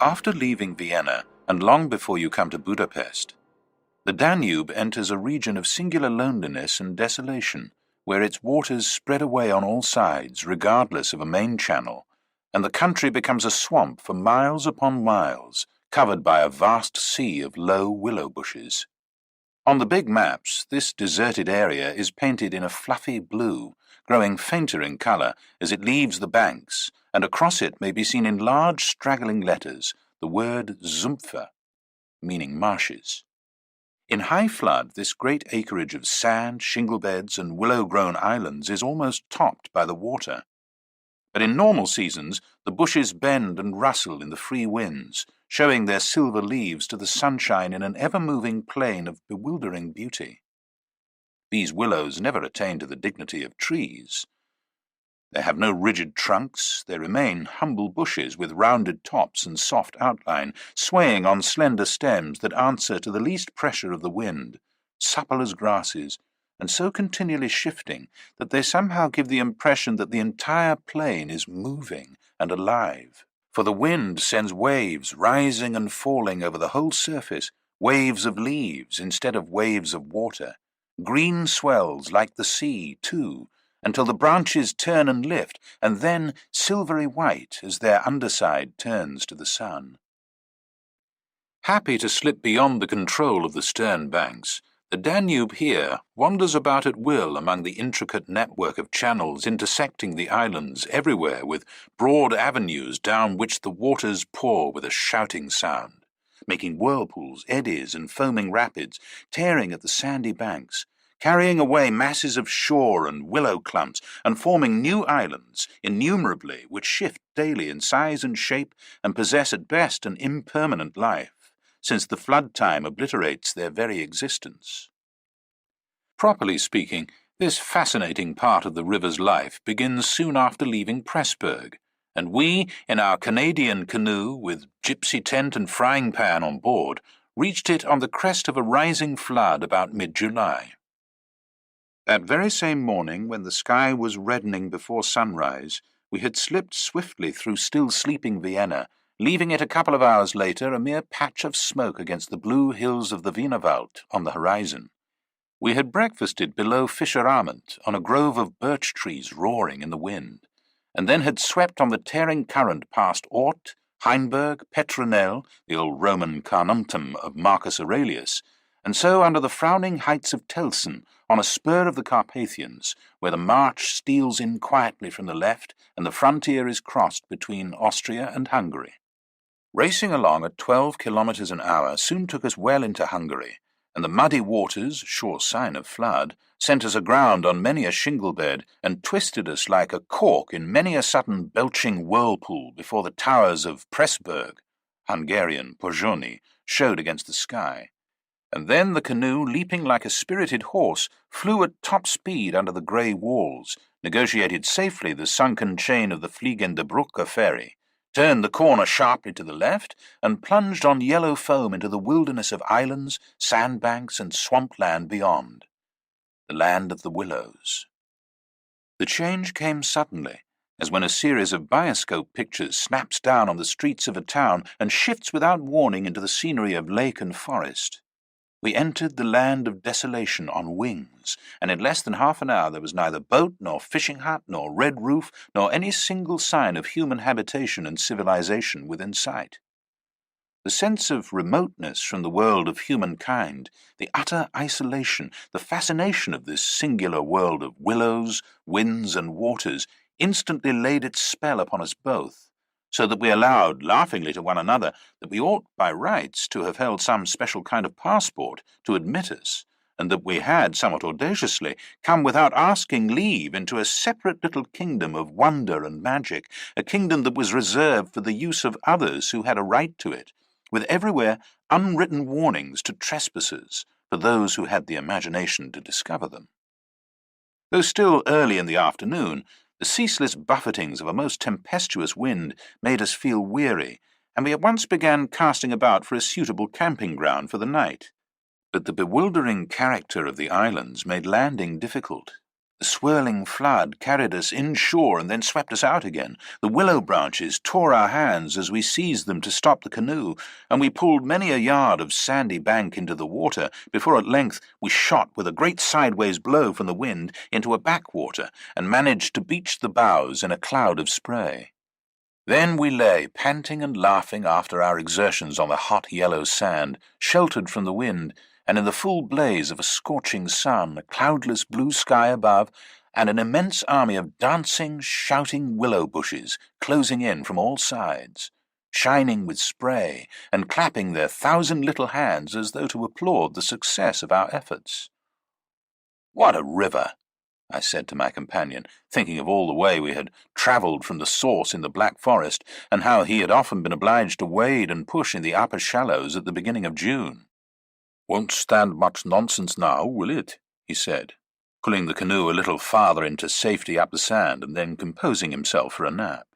After leaving Vienna, and long before you come to Budapest, the Danube enters a region of singular loneliness and desolation, where its waters spread away on all sides, regardless of a main channel, and the country becomes a swamp for miles upon miles, covered by a vast sea of low willow bushes. On the big maps, this deserted area is painted in a fluffy blue, growing fainter in colour as it leaves the banks, and across it may be seen in large straggling letters the word Sumpfe, meaning marshes. In high flood, this great acreage of sand, shingle beds, and willow-grown islands is almost topped by the water. But in normal seasons, the bushes bend and rustle in the free winds, showing their silver leaves to the sunshine in an ever-moving plain of bewildering beauty. These willows never attain to the dignity of trees. They have no rigid trunks, they remain humble bushes with rounded tops and soft outline, swaying on slender stems that answer to the least pressure of the wind, supple as grasses, and so continually shifting that they somehow give the impression that the entire plain is moving and alive. For the wind sends waves rising and falling over the whole surface, waves of leaves instead of waves of water. Green swells like the sea, too, until the branches turn and lift, and then silvery white as their underside turns to the sun. Happy to slip beyond the control of the stern banks, the Danube here wanders about at will among the intricate network of channels intersecting the islands everywhere with broad avenues down which the waters pour with a shouting sound, making whirlpools, eddies, and foaming rapids, tearing at the sandy banks, carrying away masses of shore and willow clumps, and forming new islands, innumerably, which shift daily in size and shape, and possess at best an impermanent life, since the flood time obliterates their very existence. Properly speaking, this fascinating part of the river's life begins soon after leaving Pressburg, and we, in our Canadian canoe, with gypsy tent and frying pan on board, reached it on the crest of a rising flood about mid-July. That very same morning, when the sky was reddening before sunrise, we had slipped swiftly through still sleeping Vienna, leaving it a couple of hours later a mere patch of smoke against the blue hills of the Wienerwald on the horizon. We had breakfasted below Fischerament on a grove of birch trees roaring in the wind, and then had swept on the tearing current past Ort, Heinberg, Petronell, the old Roman Carnuntum of Marcus Aurelius, and so under the frowning heights of Telsen, on a spur of the Carpathians, where the march steals in quietly from the left and the frontier is crossed between Austria and Hungary. Racing along at 12 kilometers an hour soon took us well into Hungary, and the muddy waters, sure sign of flood, sent us aground on many a shingle bed and twisted us like a cork in many a sudden belching whirlpool before the towers of Pressburg, Hungarian Pozsony, showed against the sky. And then the canoe, leaping like a spirited horse, flew at top speed under the grey walls, negotiated safely the sunken chain of the Fliegende Brücke ferry, turned the corner sharply to the left, and plunged on yellow foam into the wilderness of islands, sandbanks, and swampland beyond, the land of the willows. The change came suddenly, as when a series of bioscope pictures snaps down on the streets of a town and shifts without warning into the scenery of lake and forest. We entered the land of desolation on wings, and in less than half an hour there was neither boat, nor fishing hut, nor red roof, nor any single sign of human habitation and civilization within sight. The sense of remoteness from the world of humankind, the utter isolation, the fascination of this singular world of willows, winds, and waters instantly laid its spell upon us both, so that we allowed, laughingly to one another, that we ought by rights to have held some special kind of passport to admit us, and that we had, somewhat audaciously, come without asking leave into a separate little kingdom of wonder and magic, a kingdom that was reserved for the use of others who had a right to it, with everywhere unwritten warnings to trespassers for those who had the imagination to discover them. Though still early in the afternoon, the ceaseless buffetings of a most tempestuous wind made us feel weary, and we at once began casting about for a suitable camping ground for the night. But the bewildering character of the islands made landing difficult, The swirling flood carried us inshore and then swept us out again. The willow branches tore our hands as we seized them to stop the canoe, and we pulled many a yard of sandy bank into the water before at length we shot with a great sideways blow from the wind into a backwater and managed to beach the bows in a cloud of spray. Then we lay, panting and laughing after our exertions on the hot yellow sand, sheltered from the wind, and in the full blaze of a scorching sun, a cloudless blue sky above, and an immense army of dancing, shouting willow bushes closing in from all sides, shining with spray and clapping their 1,000 little hands as though to applaud the success of our efforts. "What a river!" I said to my companion, thinking of all the way we had travelled from the source in the Black Forest, and how he had often been obliged to wade and push in the upper shallows at the beginning of June. "Won't stand much nonsense now, will it?" he said, pulling the canoe a little farther into safety up the sand and then composing himself for a nap.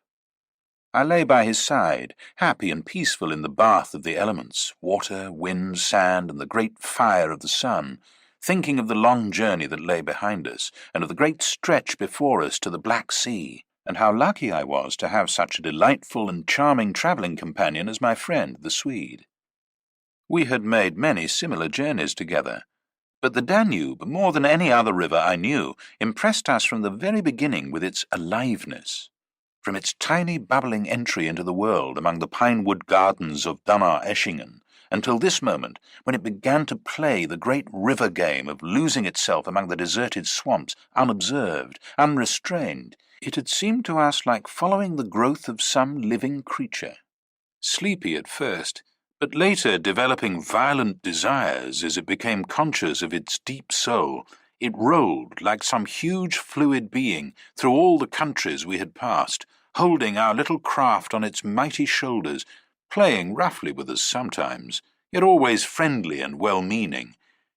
I lay by his side, happy and peaceful in the bath of the elements, water, wind, sand, and the great fire of the sun, thinking of the long journey that lay behind us, and of the great stretch before us to the Black Sea, and how lucky I was to have such a delightful and charming travelling companion as my friend the Swede. We had made many similar journeys together, but the Danube, more than any other river I knew, impressed us from the very beginning with its aliveness. From its tiny bubbling entry into the world among the pine-wood gardens of Donau-Eschingen, until this moment, when it began to play the great river game of losing itself among the deserted swamps, unobserved, unrestrained, it had seemed to us like following the growth of some living creature. Sleepy at first, but later developing violent desires as it became conscious of its deep soul, it rolled like some huge fluid being through all the countries we had passed, holding our little craft on its mighty shoulders, playing roughly with us sometimes, yet always friendly and well-meaning,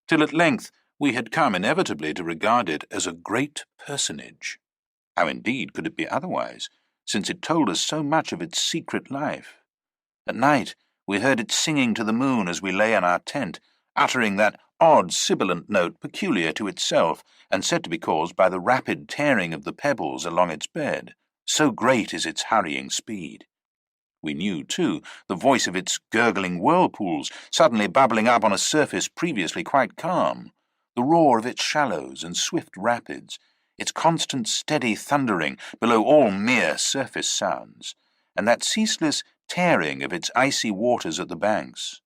till at length we had come inevitably to regard it as a great personage. How indeed could it be otherwise, since it told us so much of its secret life? At night we heard it singing to the moon as we lay in our tent, uttering that odd sibilant note peculiar to itself, and said to be caused by the rapid tearing of the pebbles along its bed, so great is its hurrying speed. We knew, too, the voice of its gurgling whirlpools, suddenly bubbling up on a surface previously quite calm, the roar of its shallows and swift rapids, its constant steady thundering below all mere surface sounds, and that ceaseless tearing of its icy waters at the banks.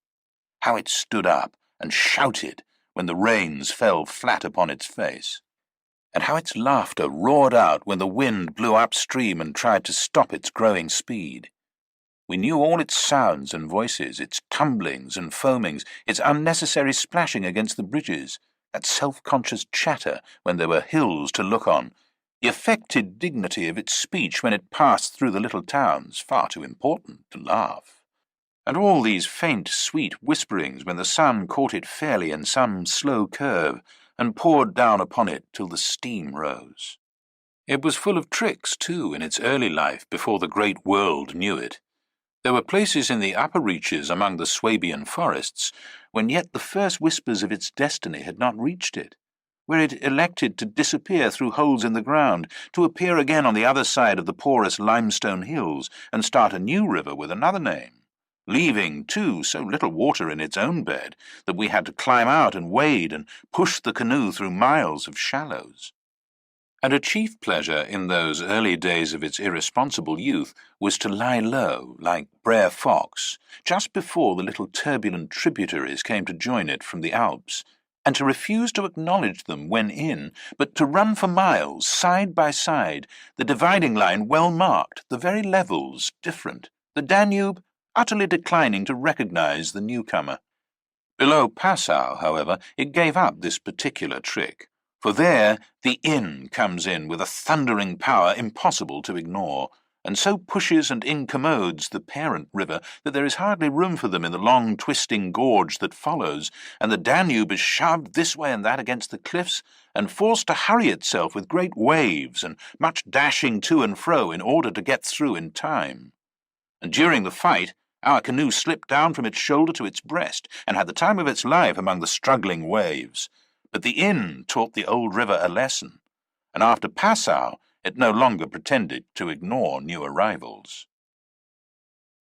How it stood up and shouted when the rains fell flat upon its face, and how its laughter roared out when the wind blew upstream and tried to stop its growing speed. We knew all its sounds and voices, its tumblings and foamings, its unnecessary splashing against the bridges, that self-conscious chatter when there were hills to look on, the affected dignity of its speech when it passed through the little towns, far too important to laugh, and all these faint, sweet whisperings when the sun caught it fairly in some slow curve and poured down upon it till the steam rose. It was full of tricks, too, in its early life before the great world knew it. There were places in the upper reaches among the Swabian forests when yet the first whispers of its destiny had not reached it, where it elected to disappear through holes in the ground, to appear again on the other side of the porous limestone hills and start a new river with another name, leaving, too, so little water in its own bed that we had to climb out and wade and push the canoe through miles of shallows. And a chief pleasure in those early days of its irresponsible youth was to lie low, like Brer Fox, just before the little turbulent tributaries came to join it from the Alps, and to refuse to acknowledge them when in, but to run for miles, side by side, the dividing line well marked, the very levels different, the Danube utterly declining to recognize the newcomer. Below Passau, however, it gave up this particular trick, for there the Inn comes in with a thundering power impossible to ignore, and so pushes and incommodes the parent river that there is hardly room for them in the long twisting gorge that follows, and the Danube is shoved this way and that against the cliffs, and forced to hurry itself with great waves and much dashing to and fro in order to get through in time. And during the fight, our canoe slipped down from its shoulder to its breast, and had the time of its life among the struggling waves. But the Inn taught the old river a lesson, and after Passau it no longer pretended to ignore new arrivals.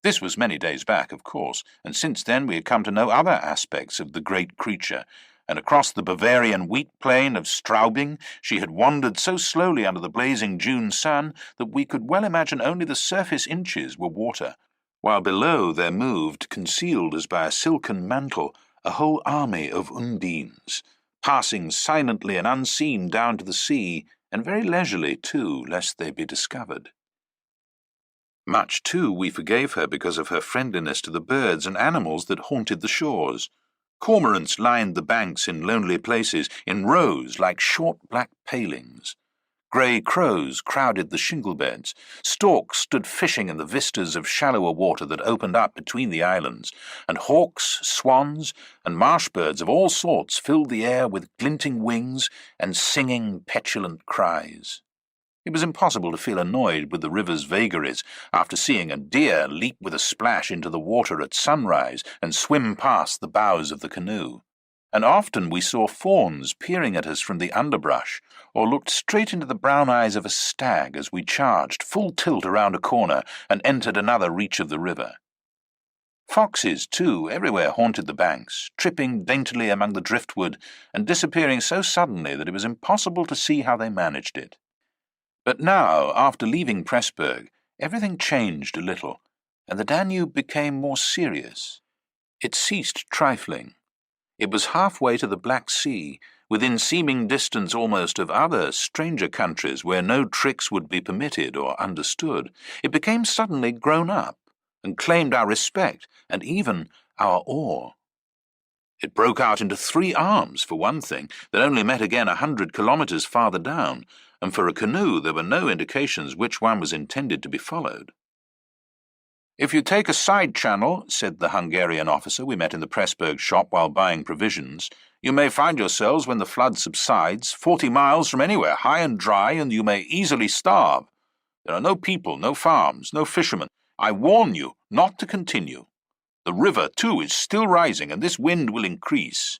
This was many days back, of course, and since then we had come to know other aspects of the great creature, and across the Bavarian wheat plain of Straubing she had wandered so slowly under the blazing June sun that we could well imagine only the surface inches were water, while below there moved, concealed as by a silken mantle, a whole army of undines, passing silently and unseen down to the sea, and very leisurely too, lest they be discovered. Much, too, we forgave her because of her friendliness to the birds and animals that haunted the shores. Cormorants lined the banks in lonely places, in rows like short black palings. Grey crows crowded the shingle beds. Storks stood fishing in the vistas of shallower water that opened up between the islands, and hawks, swans, and marsh birds of all sorts filled the air with glinting wings and singing, petulant cries. It was impossible to feel annoyed with the river's vagaries after seeing a deer leap with a splash into the water at sunrise and swim past the bows of the canoe. And often we saw fawns peering at us from the underbrush, or looked straight into the brown eyes of a stag as we charged full tilt around a corner and entered another reach of the river. Foxes, too, everywhere haunted the banks, tripping daintily among the driftwood and disappearing so suddenly that it was impossible to see how they managed it. But now, after leaving Pressburg, everything changed a little, and the Danube became more serious. It ceased trifling. It was halfway to the Black Sea, within seeming distance almost of other, stranger countries where no tricks would be permitted or understood. It became suddenly grown up, and claimed our respect, and even our awe. It broke out into 3 arms, for one thing, that only met again 100 kilometres farther down, and for a canoe there were no indications which one was intended to be followed. "If you take a side channel," said the Hungarian officer we met in the Pressburg shop while buying provisions, "you may find yourselves, when the flood subsides, 40 miles from anywhere, high and dry, and you may easily starve. There are no people, no farms, no fishermen. I warn you not to continue. The river, too, is still rising, and this wind will increase."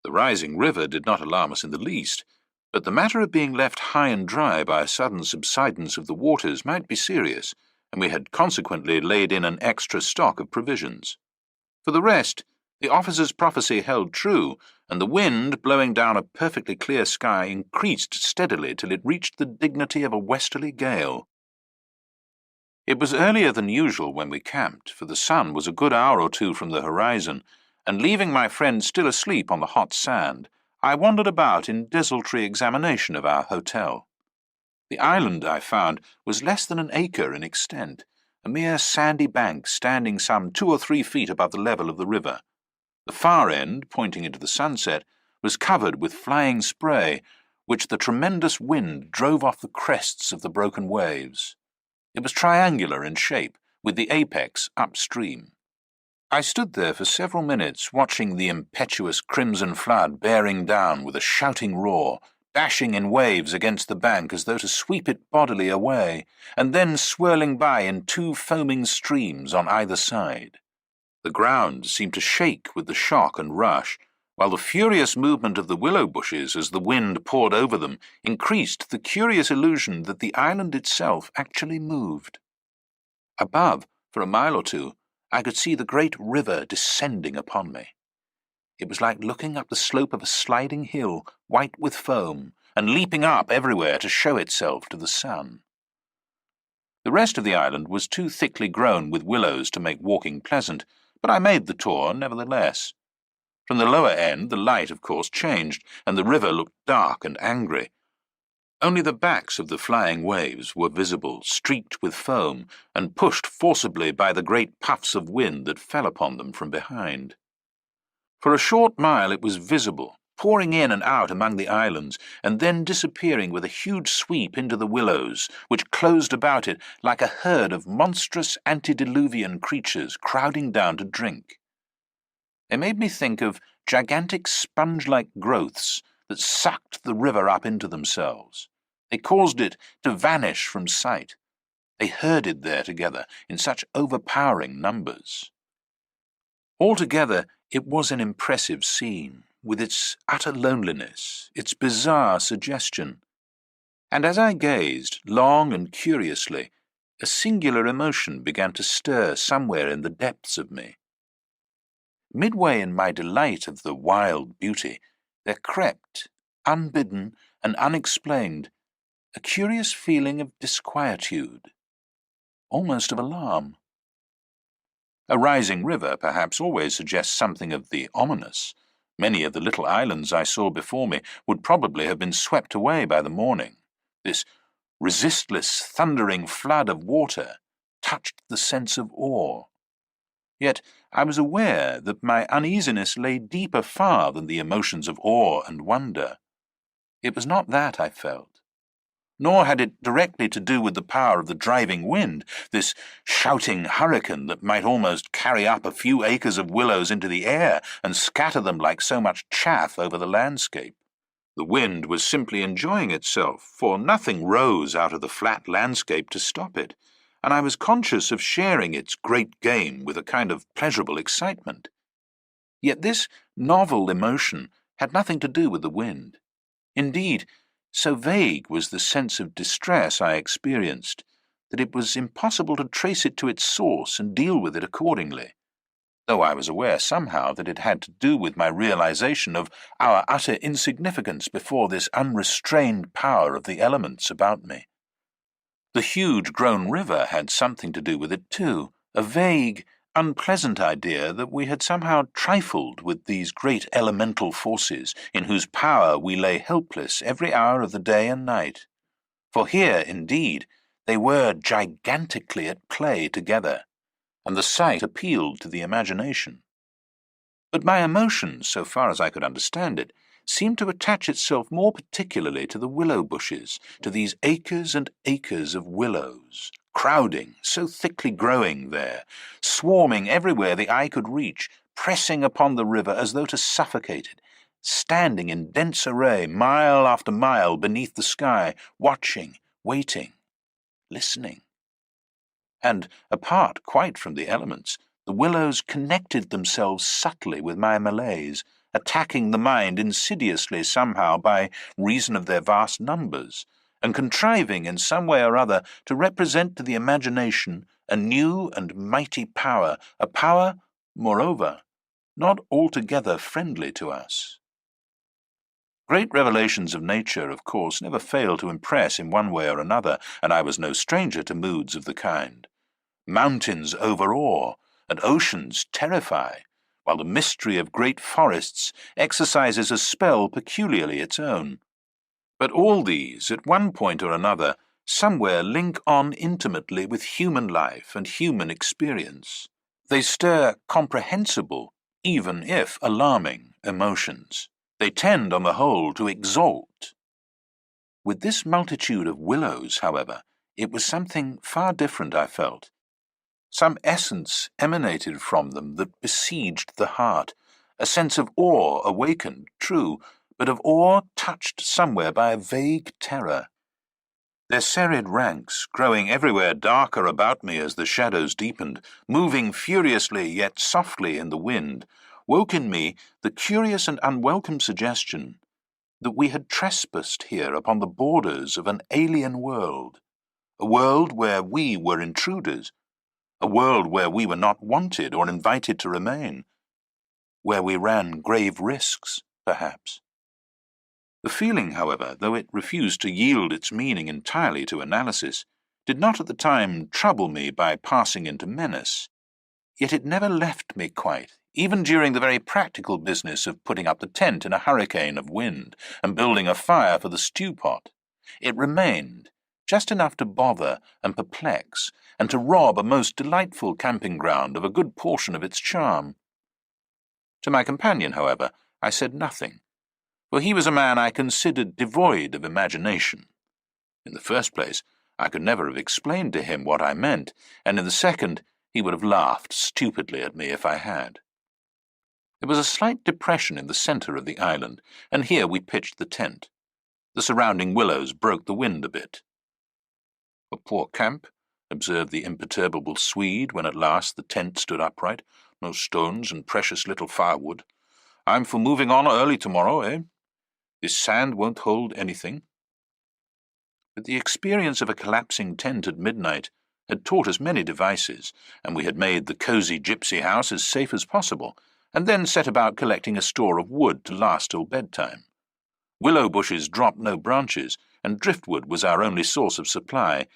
The rising river did not alarm us in the least, but the matter of being left high and dry by a sudden subsidence of the waters might be serious, and we had consequently laid in an extra stock of provisions. For the rest, the officer's prophecy held true, and the wind, blowing down a perfectly clear sky, increased steadily till it reached the dignity of a westerly gale. It was earlier than usual when we camped, for the sun was a good hour or 2 from the horizon, and leaving my friend still asleep on the hot sand, I wandered about in desultory examination of our hotel. The island, I found, was less than an acre in extent, a mere sandy bank standing some 2 or 3 feet above the level of the river. The far end, pointing into the sunset, was covered with flying spray, which the tremendous wind drove off the crests of the broken waves. It was triangular in shape, with the apex upstream. I stood there for several minutes, watching the impetuous crimson flood bearing down with a shouting roar, dashing in waves against the bank as though to sweep it bodily away, and then swirling by in 2 foaming streams on either side. The ground seemed to shake with the shock and rush, while the furious movement of the willow bushes as the wind poured over them increased the curious illusion that the island itself actually moved. Above, for a mile or 2, I could see the great river descending upon me. It was like looking up the slope of a sliding hill, white with foam, and leaping up everywhere to show itself to the sun. The rest of the island was too thickly grown with willows to make walking pleasant, but I made the tour nevertheless. From the lower end the light, of course, changed, and the river looked dark and angry. Only the backs of the flying waves were visible, streaked with foam, and pushed forcibly by the great puffs of wind that fell upon them from behind. For a short mile it was visible, pouring in and out among the islands, and then disappearing with a huge sweep into the willows, which closed about it like a herd of monstrous antediluvian creatures crowding down to drink. They made me think of gigantic sponge-like growths that sucked the river up into themselves. They caused it to vanish from sight. They herded there together in such overpowering numbers. Altogether, it was an impressive scene, with its utter loneliness, its bizarre suggestion. And as I gazed, long and curiously, a singular emotion began to stir somewhere in the depths of me. Midway in my delight of the wild beauty, there crept, unbidden and unexplained, a curious feeling of disquietude, almost of alarm. A rising river, perhaps, always suggests something of the ominous. Many of the little islands I saw before me would probably have been swept away by the morning. This resistless, thundering flood of water touched the sense of awe. Yet I was aware that my uneasiness lay deeper far than the emotions of awe and wonder. It was not that I felt, nor had it directly to do with the power of the driving wind, this shouting hurricane that might almost carry up a few acres of willows into the air and scatter them like so much chaff over the landscape. The wind was simply enjoying itself, for nothing rose out of the flat landscape to stop it, and I was conscious of sharing its great game with a kind of pleasurable excitement. Yet this novel emotion had nothing to do with the wind. Indeed, so vague was the sense of distress I experienced that it was impossible to trace it to its source and deal with it accordingly, though I was aware somehow that it had to do with my realization of our utter insignificance before this unrestrained power of the elements about me. The huge grown river had something to do with it too, a vague, unpleasant idea that we had somehow trifled with these great elemental forces in whose power we lay helpless every hour of the day and night. For here, indeed, they were gigantically at play together, and the sight appealed to the imagination. But my emotion, so far as I could understand it, seemed to attach itself more particularly to the willow bushes, to these acres and acres of willows, crowding, so thickly growing there, swarming everywhere the eye could reach, pressing upon the river as though to suffocate it, standing in dense array mile after mile beneath the sky, watching, waiting, listening. And, apart quite from the elements, the willows connected themselves subtly with my malaise, attacking the mind insidiously somehow by reason of their vast numbers, and contriving in some way or other to represent to the imagination a new and mighty power, a power, moreover, not altogether friendly to us. Great revelations of nature, of course, never fail to impress in one way or another, and I was no stranger to moods of the kind. Mountains overawe, and oceans terrify, while the mystery of great forests exercises a spell peculiarly its own. But all these, at one point or another, somewhere link on intimately with human life and human experience. They stir comprehensible, even if alarming, emotions. They tend, on the whole, to exalt. With this multitude of willows, however, it was something far different, I felt. Some essence emanated from them that besieged the heart, a sense of awe awakened, true, but of awe touched somewhere by a vague terror. Their serried ranks, growing everywhere darker about me as the shadows deepened, moving furiously yet softly in the wind, woke in me the curious and unwelcome suggestion that we had trespassed here upon the borders of an alien world, a world where we were intruders, a world where we were not wanted or invited to remain, where we ran grave risks, perhaps. The feeling, however, though it refused to yield its meaning entirely to analysis, did not at the time trouble me by passing into menace. Yet it never left me quite, even during the very practical business of putting up the tent in a hurricane of wind and building a fire for the stew-pot. It remained, just enough to bother and perplex, and to rob a most delightful camping ground of a good portion of its charm. To my companion, however, I said nothing, for he was a man I considered devoid of imagination. In the first place, I could never have explained to him what I meant, and in the second, he would have laughed stupidly at me if I had. There was a slight depression in the centre of the island, and here we pitched the tent. The surrounding willows broke the wind a bit. "A poor camp," observed the imperturbable Swede when at last the tent stood upright. "No stones and precious little firewood. I'm for moving on early tomorrow, eh? This sand won't hold anything." but the experience of a collapsing tent at midnight had taught us many devices, and we had made the cosy gypsy house as safe as possible, and then set about collecting a store of wood to last till bedtime. Willow bushes dropped no branches, and driftwood was our only source of supply.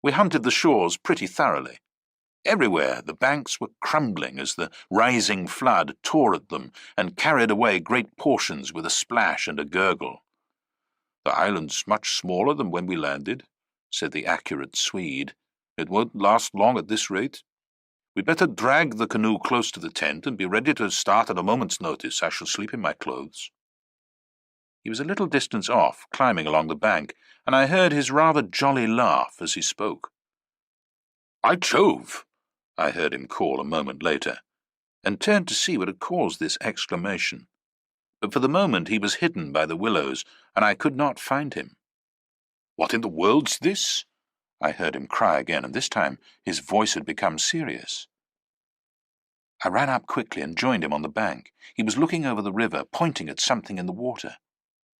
We hunted the shores pretty thoroughly. Everywhere the banks were crumbling as the rising flood tore at them and carried away great portions with a splash and a gurgle. "The island's much smaller than when we landed," said the accurate Swede. "It won't last long at this rate. We'd better drag the canoe close to the tent and be ready to start at a moment's notice. I shall sleep in my clothes." He was a little distance off, climbing along the bank, and I heard his rather jolly laugh as he spoke. "By Jove!" I heard him call a moment later, and turned to see what had caused this exclamation. But for the moment he was hidden by the willows, and I could not find him. "What in the world's this?" I heard him cry again, and this time his voice had become serious. I ran up quickly and joined him on the bank. He was looking over the river, pointing at something in the water.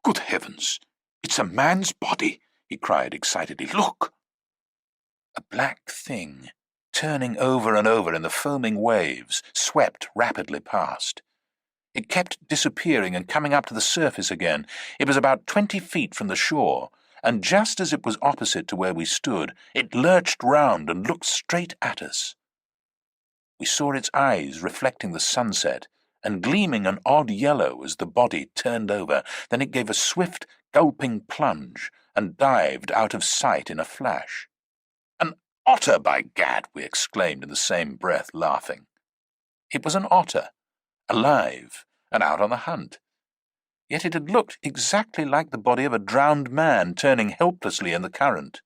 "Good heavens! It's a man's body!" he cried excitedly. "Look!" A black thing, turning over and over in the foaming waves, swept rapidly past. It kept disappearing and coming up to the surface again. It was about 20 feet from the shore, and just as it was opposite to where we stood, it lurched round and looked straight at us. We saw its eyes reflecting the sunset, and gleaming an odd yellow as the body turned over. Then it gave a swift, gulping plunge, and dived out of sight in a flash. "An otter, by gad!" we exclaimed in the same breath, laughing. It was an otter, alive, and out on the hunt. Yet it had looked exactly like the body of a drowned man turning helplessly in the current.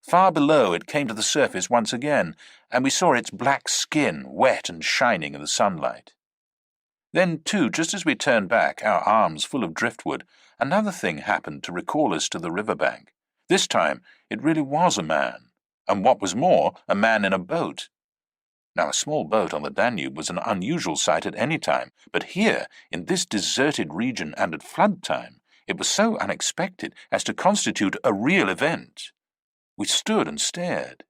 Far below it came to the surface once again, and we saw its black skin wet and shining in the sunlight. Then, too, just as we turned back, our arms full of driftwood, another thing happened to recall us to the riverbank. This time it really was a man, and what was more, a man in a boat. Now, a small boat on the Danube was an unusual sight at any time, but here, in this deserted region and at flood time, it was so unexpected as to constitute a real event. We stood and stared.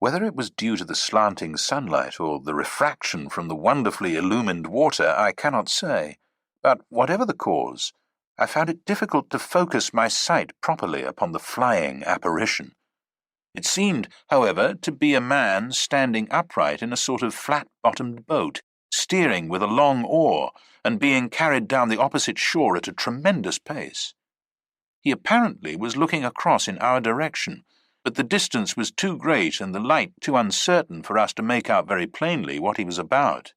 Whether it was due to the slanting sunlight or the refraction from the wonderfully illumined water, I cannot say, but whatever the cause, I found it difficult to focus my sight properly upon the flying apparition. It seemed, however, to be a man standing upright in a sort of flat-bottomed boat, steering with a long oar, and being carried down the opposite shore at a tremendous pace. He apparently was looking across in our direction, but the distance was too great and the light too uncertain for us to make out very plainly what he was about.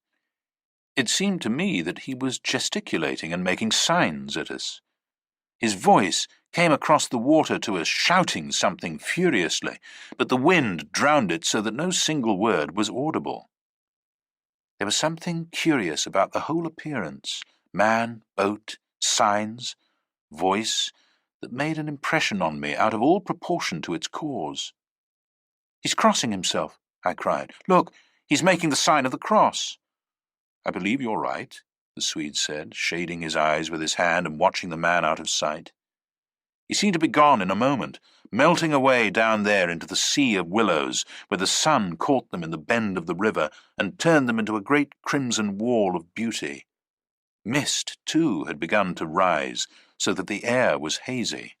It seemed to me that he was gesticulating and making signs at us. His voice came across the water to us, shouting something furiously, but the wind drowned it so that no single word was audible. There was something curious about the whole appearance, man, boat, signs, voice, that made an impression on me out of all proportion to its cause. "He's crossing himself," I cried. "Look, he's making the sign of the cross." "I believe you're right," the Swede said, shading his eyes with his hand and watching the man out of sight. He seemed to be gone in a moment, melting away down there into the sea of willows, where the sun caught them in the bend of the river and turned them into a great crimson wall of beauty. Mist, too, had begun to rise, so that the air was hazy.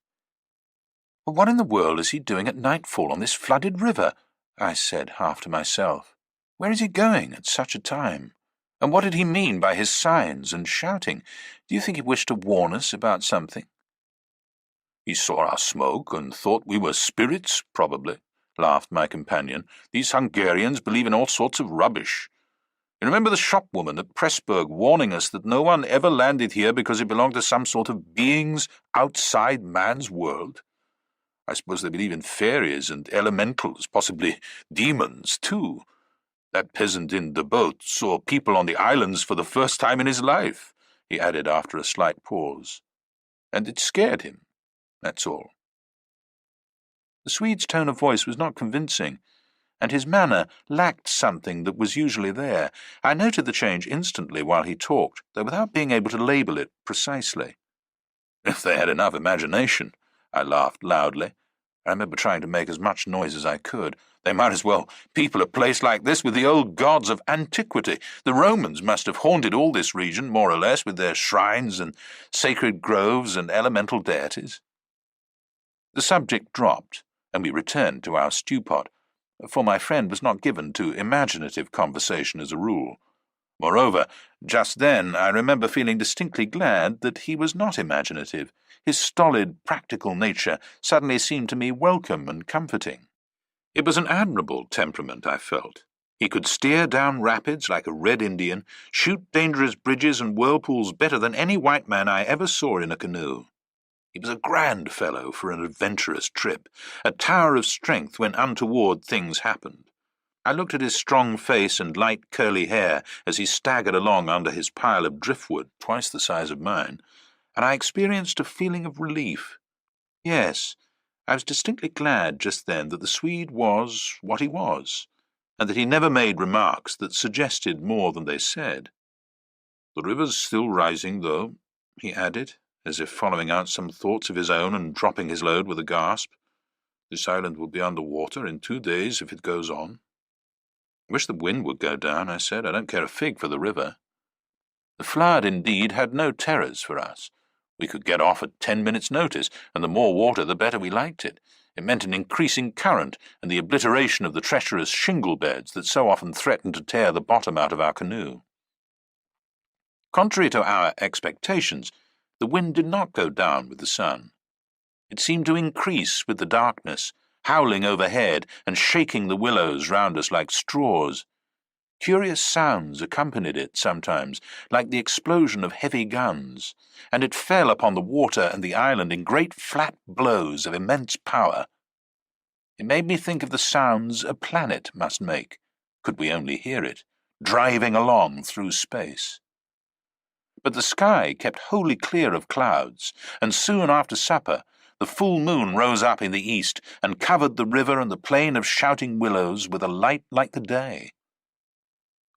"But what in the world is he doing at nightfall on this flooded river?" I said, half to myself. "Where is he going at such a time? And what did he mean by his signs and shouting? Do you think he wished to warn us about something?" "He saw our smoke and thought we were spirits, probably," laughed my companion. "These Hungarians believe in all sorts of rubbish. You remember the shopwoman at Pressburg warning us that no one ever landed here because it belonged to some sort of beings outside man's world? I suppose they believe in fairies and elementals, possibly demons, too. That peasant in the boat saw people on the islands for the first time in his life," he added after a slight pause. "And it scared him, that's all." The Swede's tone of voice was not convincing, and his manner lacked something that was usually there. I noted the change instantly while he talked, though without being able to label it precisely. "If they had enough imagination," I laughed loudly. I remember trying to make as much noise as I could. They might as well people a place like this with the old gods of antiquity. The Romans must have haunted all this region, more or less, with their shrines and sacred groves and elemental deities. The subject dropped, and we returned to our stew-pot, for my friend was not given to imaginative conversation as a rule. Moreover, just then I remember feeling distinctly glad that he was not imaginative. His stolid, practical nature suddenly seemed to me welcome and comforting. It was an admirable temperament, I felt. He could steer down rapids like a red Indian, shoot dangerous bridges and whirlpools better than any white man I ever saw in a canoe. He was a grand fellow for an adventurous trip, a tower of strength when untoward things happened. I looked at his strong face and light curly hair as he staggered along under his pile of driftwood, twice the size of mine, and I experienced a feeling of relief. Yes, I was distinctly glad just then that the Swede was what he was, and that he never made remarks that suggested more than they said. "The river's still rising, though," he added, as if following out some thoughts of his own and dropping his load with a gasp. "This island will be under water in 2 days if it goes on." "I wish the wind would go down," I said. "I don't care a fig for the river." The flood, indeed, had no terrors for us. We could get off at 10 minutes' notice, and the more water the better we liked it. It meant an increasing current and the obliteration of the treacherous shingle beds that so often threatened to tear the bottom out of our canoe. Contrary to our expectations, the wind did not go down with the sun. It seemed to increase with the darkness, howling overhead and shaking the willows round us like straws. Curious sounds accompanied it sometimes, like the explosion of heavy guns, and it fell upon the water and the island in great flat blows of immense power. It made me think of the sounds a planet must make, could we only hear it, driving along through space. But the sky kept wholly clear of clouds, and soon after supper the full moon rose up in the east and covered the river and the plain of shouting willows with a light like the day.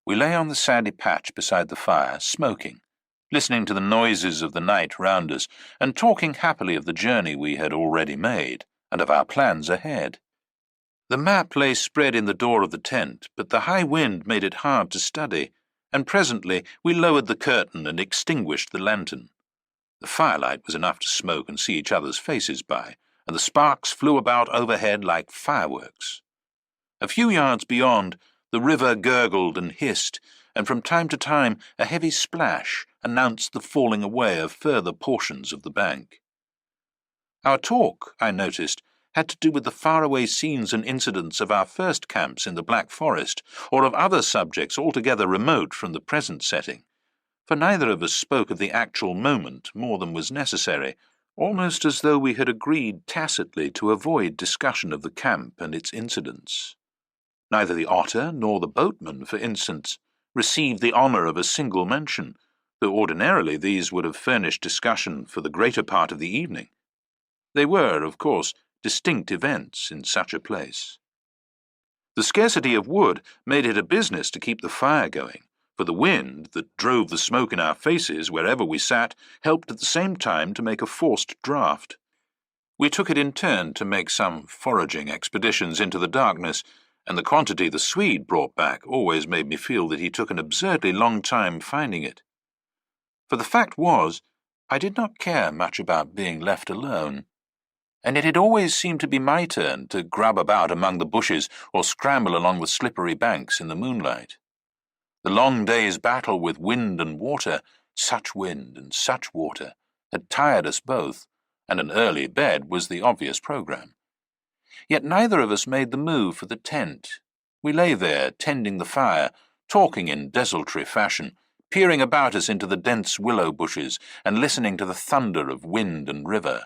We lay on the sandy patch beside the fire, smoking, listening to the noises of the night round us, and talking happily of the journey we had already made, and of our plans ahead. The map lay spread in the door of the tent, but the high wind made it hard to study, and presently we lowered the curtain and extinguished the lantern. The firelight was enough to smoke and see each other's faces by, and the sparks flew about overhead like fireworks. A few yards beyond, the river gurgled and hissed, and from time to time a heavy splash announced the falling away of further portions of the bank. Our talk, I noticed, had to do with the faraway scenes and incidents of our first camps in the Black Forest, or of other subjects altogether remote from the present setting, for neither of us spoke of the actual moment more than was necessary, almost as though we had agreed tacitly to avoid discussion of the camp and its incidents. Neither the otter nor the boatman, for instance, received the honour of a single mention, though ordinarily these would have furnished discussion for the greater part of the evening. They were, of course, distinct events in such a place. The scarcity of wood made it a business to keep the fire going, for the wind that drove the smoke in our faces wherever we sat helped at the same time to make a forced draught. We took it in turn to make some foraging expeditions into the darkness, and the quantity the Swede brought back always made me feel that he took an absurdly long time finding it. For the fact was, I did not care much about being left alone, and it had always seemed to be my turn to grub about among the bushes or scramble along the slippery banks in the moonlight. The long day's battle with wind and water, such wind and such water, had tired us both, and an early bed was the obvious programme. Yet neither of us made the move for the tent. We lay there, tending the fire, talking in desultory fashion, peering about us into the dense willow bushes and listening to the thunder of wind and river.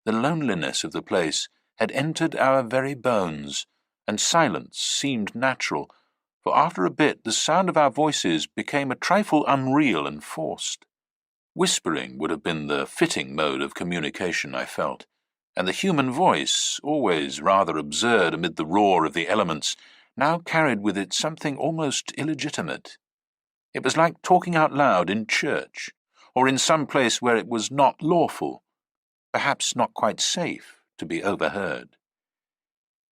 The loneliness of the place had entered our very bones, and silence seemed natural, for after a bit the sound of our voices became a trifle unreal and forced. Whispering would have been the fitting mode of communication, I felt, and the human voice, always rather absurd amid the roar of the elements, now carried with it something almost illegitimate. It was like talking out loud in church, or in some place where it was not lawful. perhaps not quite safe to be overheard.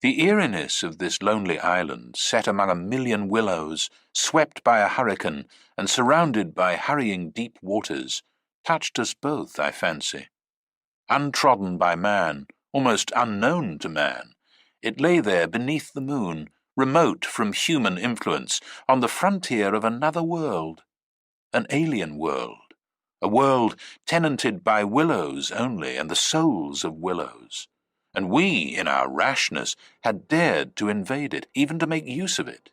The eeriness of this lonely island, set among a million willows, swept by a hurricane, and surrounded by hurrying deep waters, touched us both, I fancy. Untrodden by man, almost unknown to man, it lay there beneath the moon, remote from human influence, on the frontier of another world, an alien world, a world tenanted by willows only and the souls of willows. And we, in our rashness, had dared to invade it, even to make use of it.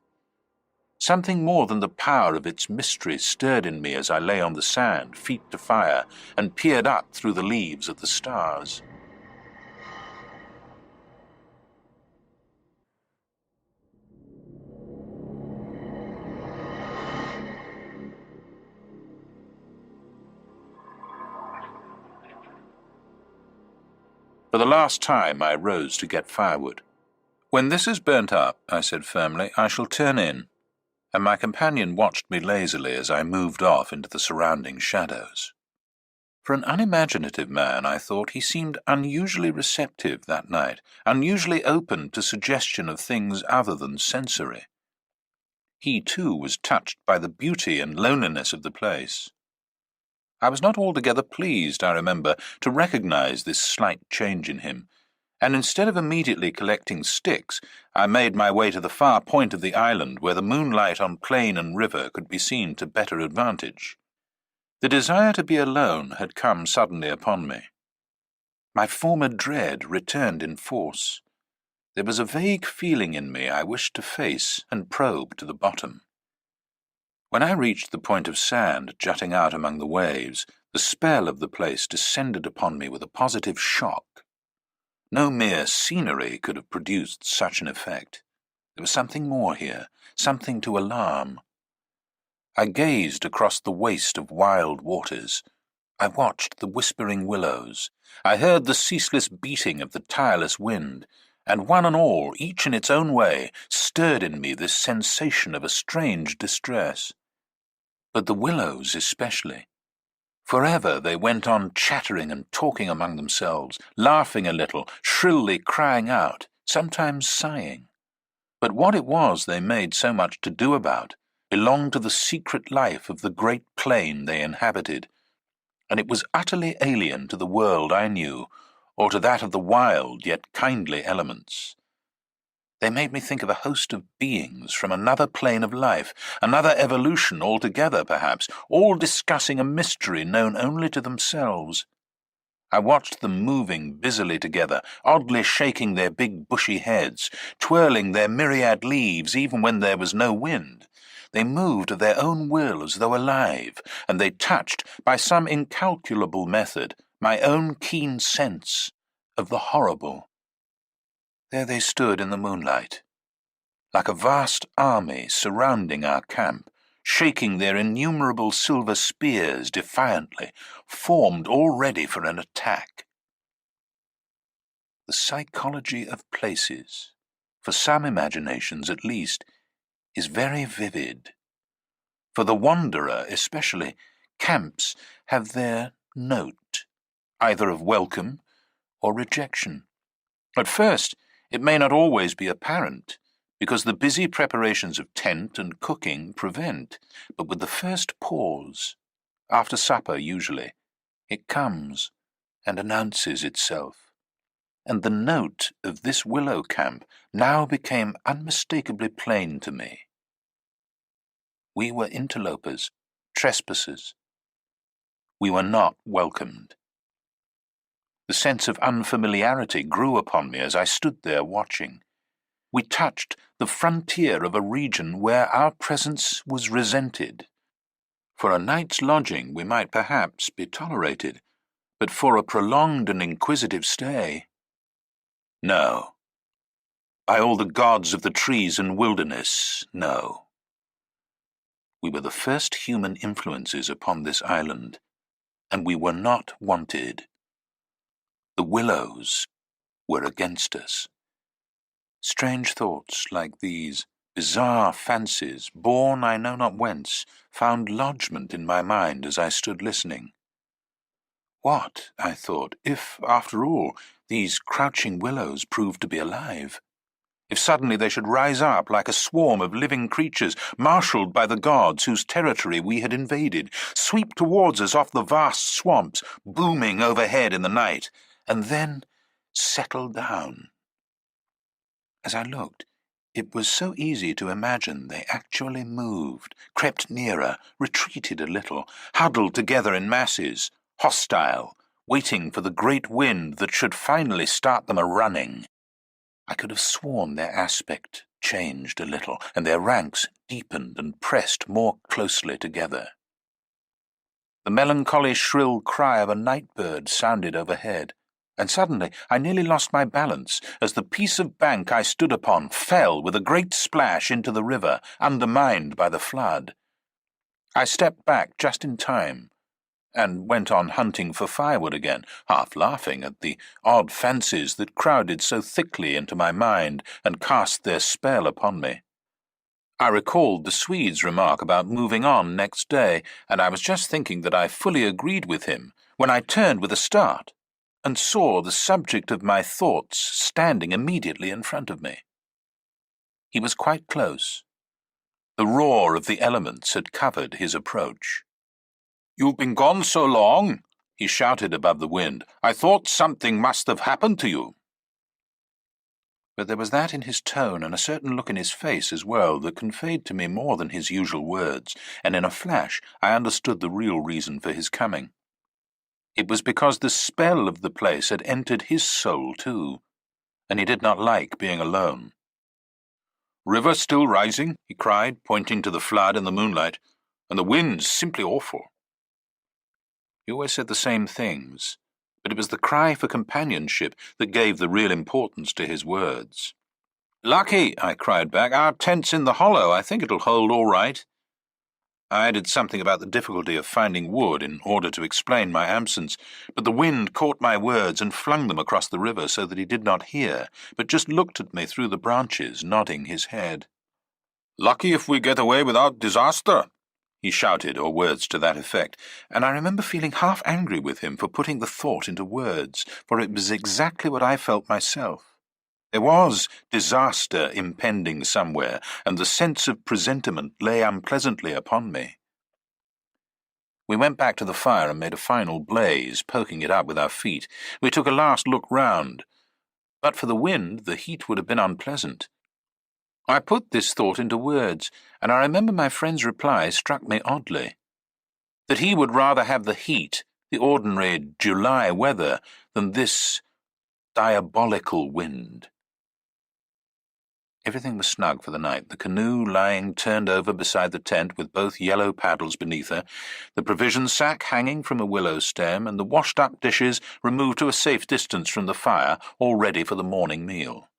Something more than the power of its mystery stirred in me as I lay on the sand, feet to fire, and peered up through the leaves at the stars. For the last time I rose to get firewood. "When this is burnt up," I said firmly, "I shall turn in," and my companion watched me lazily as I moved off into the surrounding shadows. For an unimaginative man, I thought, he seemed unusually receptive that night, unusually open to suggestion of things other than sensory. He, too, was touched by the beauty and loneliness of the place. I was not altogether pleased, I remember, to recognize this slight change in him, and instead of immediately collecting sticks, I made my way to the far point of the island where the moonlight on plain and river could be seen to better advantage. The desire to be alone had come suddenly upon me. My former dread returned in force. There was a vague feeling in me I wished to face and probe to the bottom. When I reached the point of sand jutting out among the waves, the spell of the place descended upon me with a positive shock. No mere scenery could have produced such an effect. There was something more here, something to alarm. I gazed across the waste of wild waters. I watched the whispering willows. I heard the ceaseless beating of the tireless wind, and one and all, each in its own way, stirred in me this sensation of a strange distress. But the willows especially. Forever they went on chattering and talking among themselves, laughing a little, shrilly crying out, sometimes sighing. But what it was they made so much to do about belonged to the secret life of the great plain they inhabited, and it was utterly alien to the world I knew, or to that of the wild yet kindly elements. They made me think of a host of beings from another plane of life, another evolution altogether, perhaps, all discussing a mystery known only to themselves. I watched them moving busily together, oddly shaking their big bushy heads, twirling their myriad leaves even when there was no wind. They moved of their own will as though alive, and they touched, by some incalculable method, my own keen sense of the horrible. There they stood in the moonlight, like a vast army surrounding our camp, shaking their innumerable silver spears defiantly, formed all ready for an attack. The psychology of places, for some imaginations at least, is very vivid. For the wanderer especially, camps have their note, either of welcome or rejection. At first, it may not always be apparent, because the busy preparations of tent and cooking prevent, but with the first pause, after supper usually, it comes and announces itself. And the note of this willow camp now became unmistakably plain to me. We were interlopers, trespassers. We were not welcomed. The sense of unfamiliarity grew upon me as I stood there watching. We touched the frontier of a region where our presence was resented. For a night's lodging we might perhaps be tolerated, but for a prolonged and inquisitive stay, no. By all the gods of the trees and wilderness, no. We were the first human influences upon this island, and we were not wanted. The willows were against us. Strange thoughts like these, bizarre fancies, born I know not whence, found lodgment in my mind as I stood listening. What, I thought, if, after all, these crouching willows proved to be alive? If suddenly they should rise up like a swarm of living creatures, marshalled by the gods whose territory we had invaded, sweep towards us off the vast swamps, booming overhead in the night, and then settle down. As I looked, it was so easy to imagine they actually moved, crept nearer, retreated a little, huddled together in masses, hostile, waiting for the great wind that should finally start them a-running. I could have sworn their aspect changed a little, and their ranks deepened and pressed more closely together. The melancholy shrill cry of a night-bird sounded overhead, and suddenly I nearly lost my balance as the piece of bank I stood upon fell with a great splash into the river, undermined by the flood. I stepped back just in time, and went on hunting for firewood again, half laughing at the odd fancies that crowded so thickly into my mind and cast their spell upon me. I recalled the Swede's remark about moving on next day, and I was just thinking that I fully agreed with him when I turned with a start and saw the subject of my thoughts standing immediately in front of me. He was quite close. The roar of the elements had covered his approach. "You've been gone so long," he shouted above the wind. "I thought something must have happened to you." But there was that in his tone and a certain look in his face as well that conveyed to me more than his usual words, and in a flash I understood the real reason for his coming. It was because the spell of the place had entered his soul too, and he did not like being alone. "River still rising," he cried, pointing to the flood in the moonlight, "and the wind's simply awful." He always said the same things, but it was the cry for companionship that gave the real importance to his words. "Lucky," I cried back. "Our tent's in the hollow. I think it'll hold all right." I added something about the difficulty of finding wood in order to explain my absence, but the wind caught my words and flung them across the river so that he did not hear, but just looked at me through the branches, nodding his head. "Lucky if we get away without disaster," he shouted, or words to that effect, and I remember feeling half angry with him for putting the thought into words, for it was exactly what I felt myself. There was disaster impending somewhere, and the sense of presentiment lay unpleasantly upon me. We went back to the fire and made a final blaze, poking it up with our feet. We took a last look round. But for the wind, the heat would have been unpleasant. I put this thought into words, and I remember my friend's reply struck me oddly. That he would rather have the heat, the ordinary July weather, than this diabolical wind. Everything was snug for the night, the canoe lying turned over beside the tent with both yellow paddles beneath her, the provision sack hanging from a willow stem, and the washed-up dishes removed to a safe distance from the fire, all ready for the morning meal.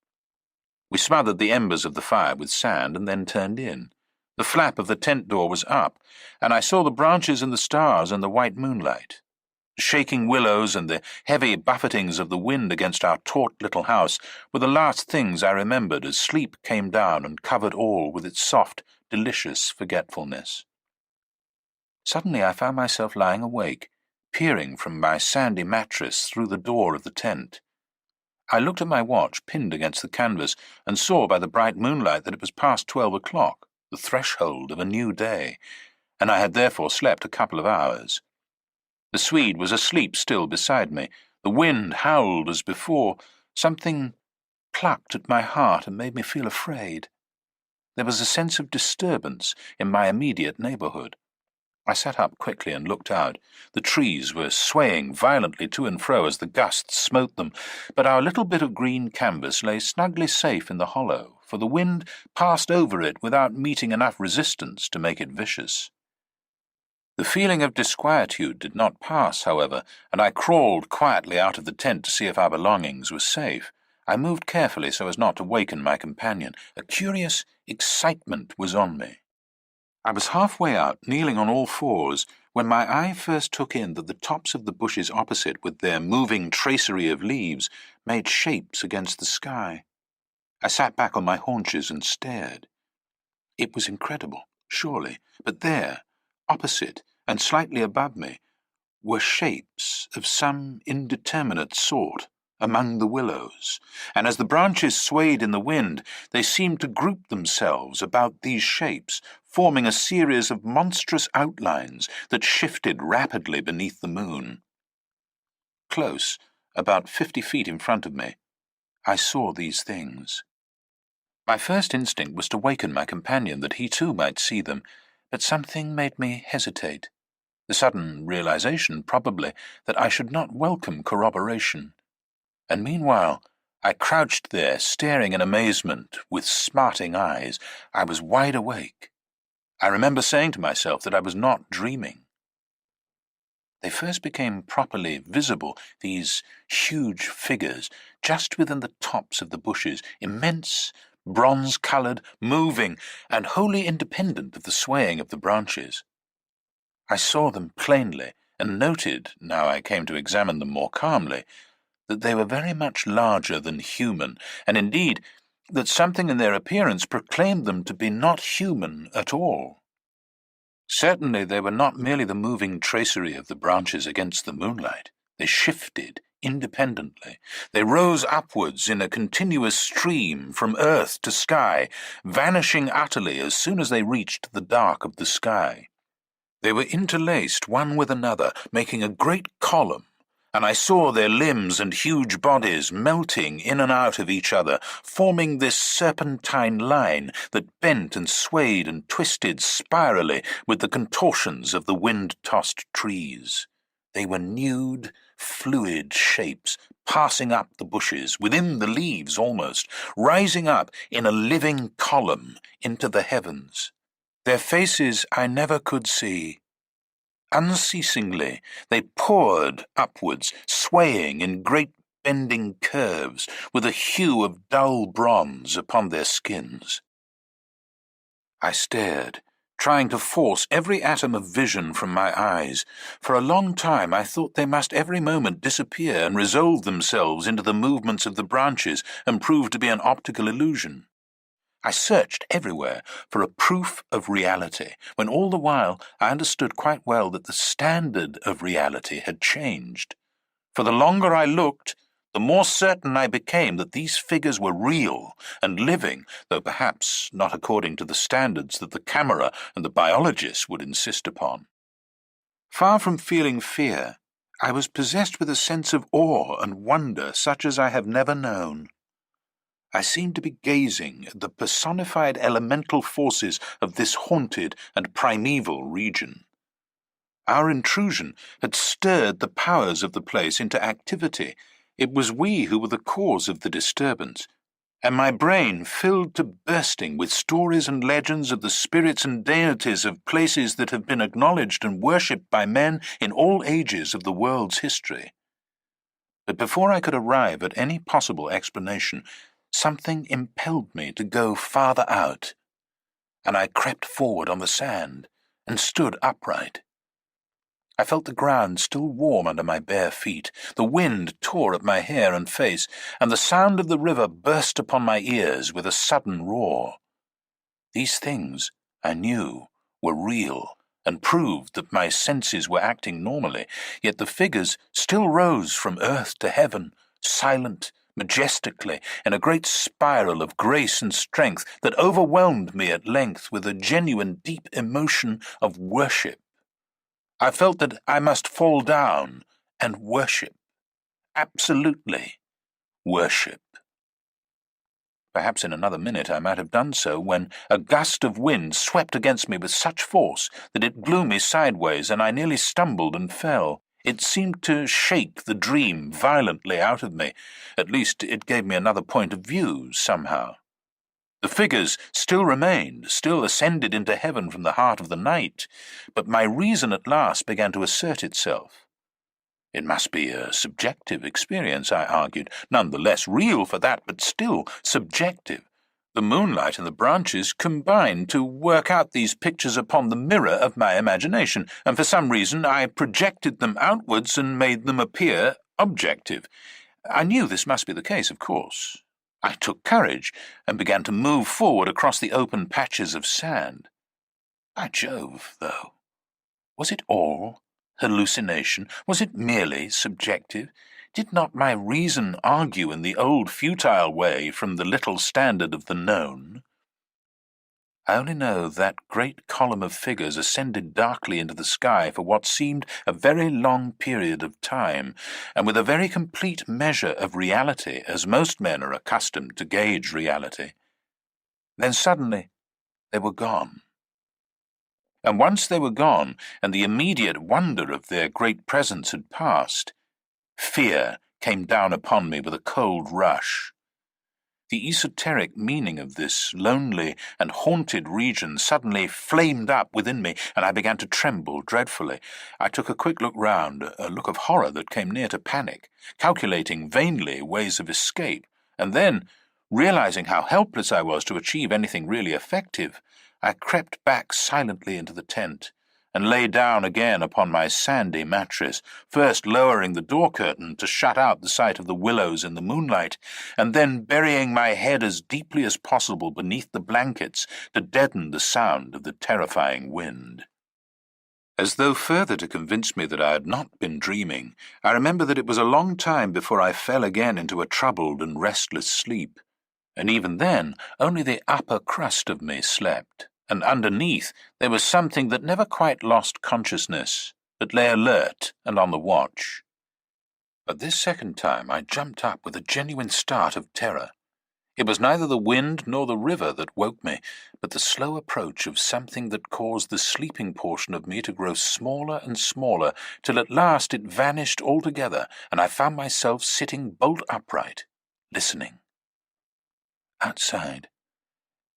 We smothered the embers of the fire with sand and then turned in. The flap of the tent door was up, and I saw the branches and the stars in the white moonlight. The shaking willows and the heavy buffetings of the wind against our taut little house were the last things I remembered as sleep came down and covered all with its soft, delicious forgetfulness. Suddenly I found myself lying awake, peering from my sandy mattress through the door of the tent. I looked at my watch pinned against the canvas and saw by the bright moonlight that it was past 12 o'clock, the threshold of a new day, and I had therefore slept a couple of hours. The Swede was asleep still beside me. The wind howled as before. Something plucked at my heart and made me feel afraid. There was a sense of disturbance in my immediate neighborhood. I sat up quickly and looked out. The trees were swaying violently to and fro as the gusts smote them, but our little bit of green canvas lay snugly safe in the hollow, for the wind passed over it without meeting enough resistance to make it vicious. The feeling of disquietude did not pass, however, and I crawled quietly out of the tent to see if our belongings were safe. I moved carefully so as not to waken my companion. A curious excitement was on me. I was halfway out, kneeling on all fours, when my eye first took in that the tops of the bushes opposite, with their moving tracery of leaves, made shapes against the sky. I sat back on my haunches and stared. It was incredible, surely, but there, opposite, and slightly above me, were shapes of some indeterminate sort among the willows, and as the branches swayed in the wind, they seemed to group themselves about these shapes, forming a series of monstrous outlines that shifted rapidly beneath the moon. Close, about 50 feet in front of me, I saw these things. My first instinct was to waken my companion that he too might see them, but something made me hesitate. The sudden realization, probably, that I should not welcome corroboration. And meanwhile, I crouched there, staring in amazement, with smarting eyes. I was wide awake. I remember saying to myself that I was not dreaming. They first became properly visible, these huge figures, just within the tops of the bushes, immense, bronze-coloured, moving, and wholly independent of the swaying of the branches. I saw them plainly, and noted, now I came to examine them more calmly, that they were very much larger than human, and indeed that something in their appearance proclaimed them to be not human at all. Certainly they were not merely the moving tracery of the branches against the moonlight. They shifted independently. They rose upwards in a continuous stream from earth to sky, vanishing utterly as soon as they reached the dark of the sky. They were interlaced one with another, making a great column, and I saw their limbs and huge bodies melting in and out of each other, forming this serpentine line that bent and swayed and twisted spirally with the contortions of the wind-tossed trees. They were nude, fluid shapes, passing up the bushes, within the leaves almost, rising up in a living column into the heavens. Their faces I never could see. Unceasingly, they poured upwards, swaying in great bending curves, with a hue of dull bronze upon their skins. I stared, trying to force every atom of vision from my eyes. For a long time I thought they must every moment disappear and resolve themselves into the movements of the branches and prove to be an optical illusion. I searched everywhere for a proof of reality, when all the while I understood quite well that the standard of reality had changed. For the longer I looked, the more certain I became that these figures were real and living, though perhaps not according to the standards that the camera and the biologist would insist upon. Far from feeling fear, I was possessed with a sense of awe and wonder such as I have never known. I seemed to be gazing at the personified elemental forces of this haunted and primeval region. Our intrusion had stirred the powers of the place into activity. It was we who were the cause of the disturbance, and my brain filled to bursting with stories and legends of the spirits and deities of places that have been acknowledged and worshipped by men in all ages of the world's history. But before I could arrive at any possible explanation, something impelled me to go farther out, and I crept forward on the sand and stood upright. I felt the ground still warm under my bare feet, the wind tore at my hair and face, and the sound of the river burst upon my ears with a sudden roar. These things, I knew, were real, and proved that my senses were acting normally, yet the figures still rose from earth to heaven, silent, majestically, in a great spiral of grace and strength that overwhelmed me at length with a genuine deep emotion of worship. I felt that I must fall down and worship. Absolutely worship. Perhaps in another minute I might have done so, when a gust of wind swept against me with such force that it blew me sideways, and I nearly stumbled and fell. It seemed to shake the dream violently out of me. At least it gave me another point of view, somehow. The figures still remained, still ascended into heaven from the heart of the night, but my reason at last began to assert itself. It must be a subjective experience, I argued, none the less real for that, but still subjective. The moonlight and the branches combined to work out these pictures upon the mirror of my imagination, and for some reason I projected them outwards and made them appear objective. I knew this must be the case, of course. I took courage and began to move forward across the open patches of sand. By Jove, though, was it all hallucination? Was it merely subjective? Did not my reason argue in the old futile way from the little standard of the known? I only know that great column of figures ascended darkly into the sky for what seemed a very long period of time, and with a very complete measure of reality, as most men are accustomed to gauge reality. Then suddenly they were gone. And once they were gone, and the immediate wonder of their great presence had passed, fear came down upon me with a cold rush. The esoteric meaning of this lonely and haunted region suddenly flamed up within me, and I began to tremble dreadfully. I took a quick look round, a look of horror that came near to panic, calculating vainly ways of escape, and then, realizing how helpless I was to achieve anything really effective, I crept back silently into the tent, and lay down again upon my sandy mattress, first lowering the door-curtain to shut out the sight of the willows in the moonlight, and then burying my head as deeply as possible beneath the blankets to deaden the sound of the terrifying wind. As though further to convince me that I had not been dreaming, I remember that it was a long time before I fell again into a troubled and restless sleep, and even then only the upper crust of me slept. And underneath there was something that never quite lost consciousness, but lay alert and on the watch. But this second time I jumped up with a genuine start of terror. It was neither the wind nor the river that woke me, but the slow approach of something that caused the sleeping portion of me to grow smaller and smaller, till at last it vanished altogether, and I found myself sitting bolt upright, listening. Outside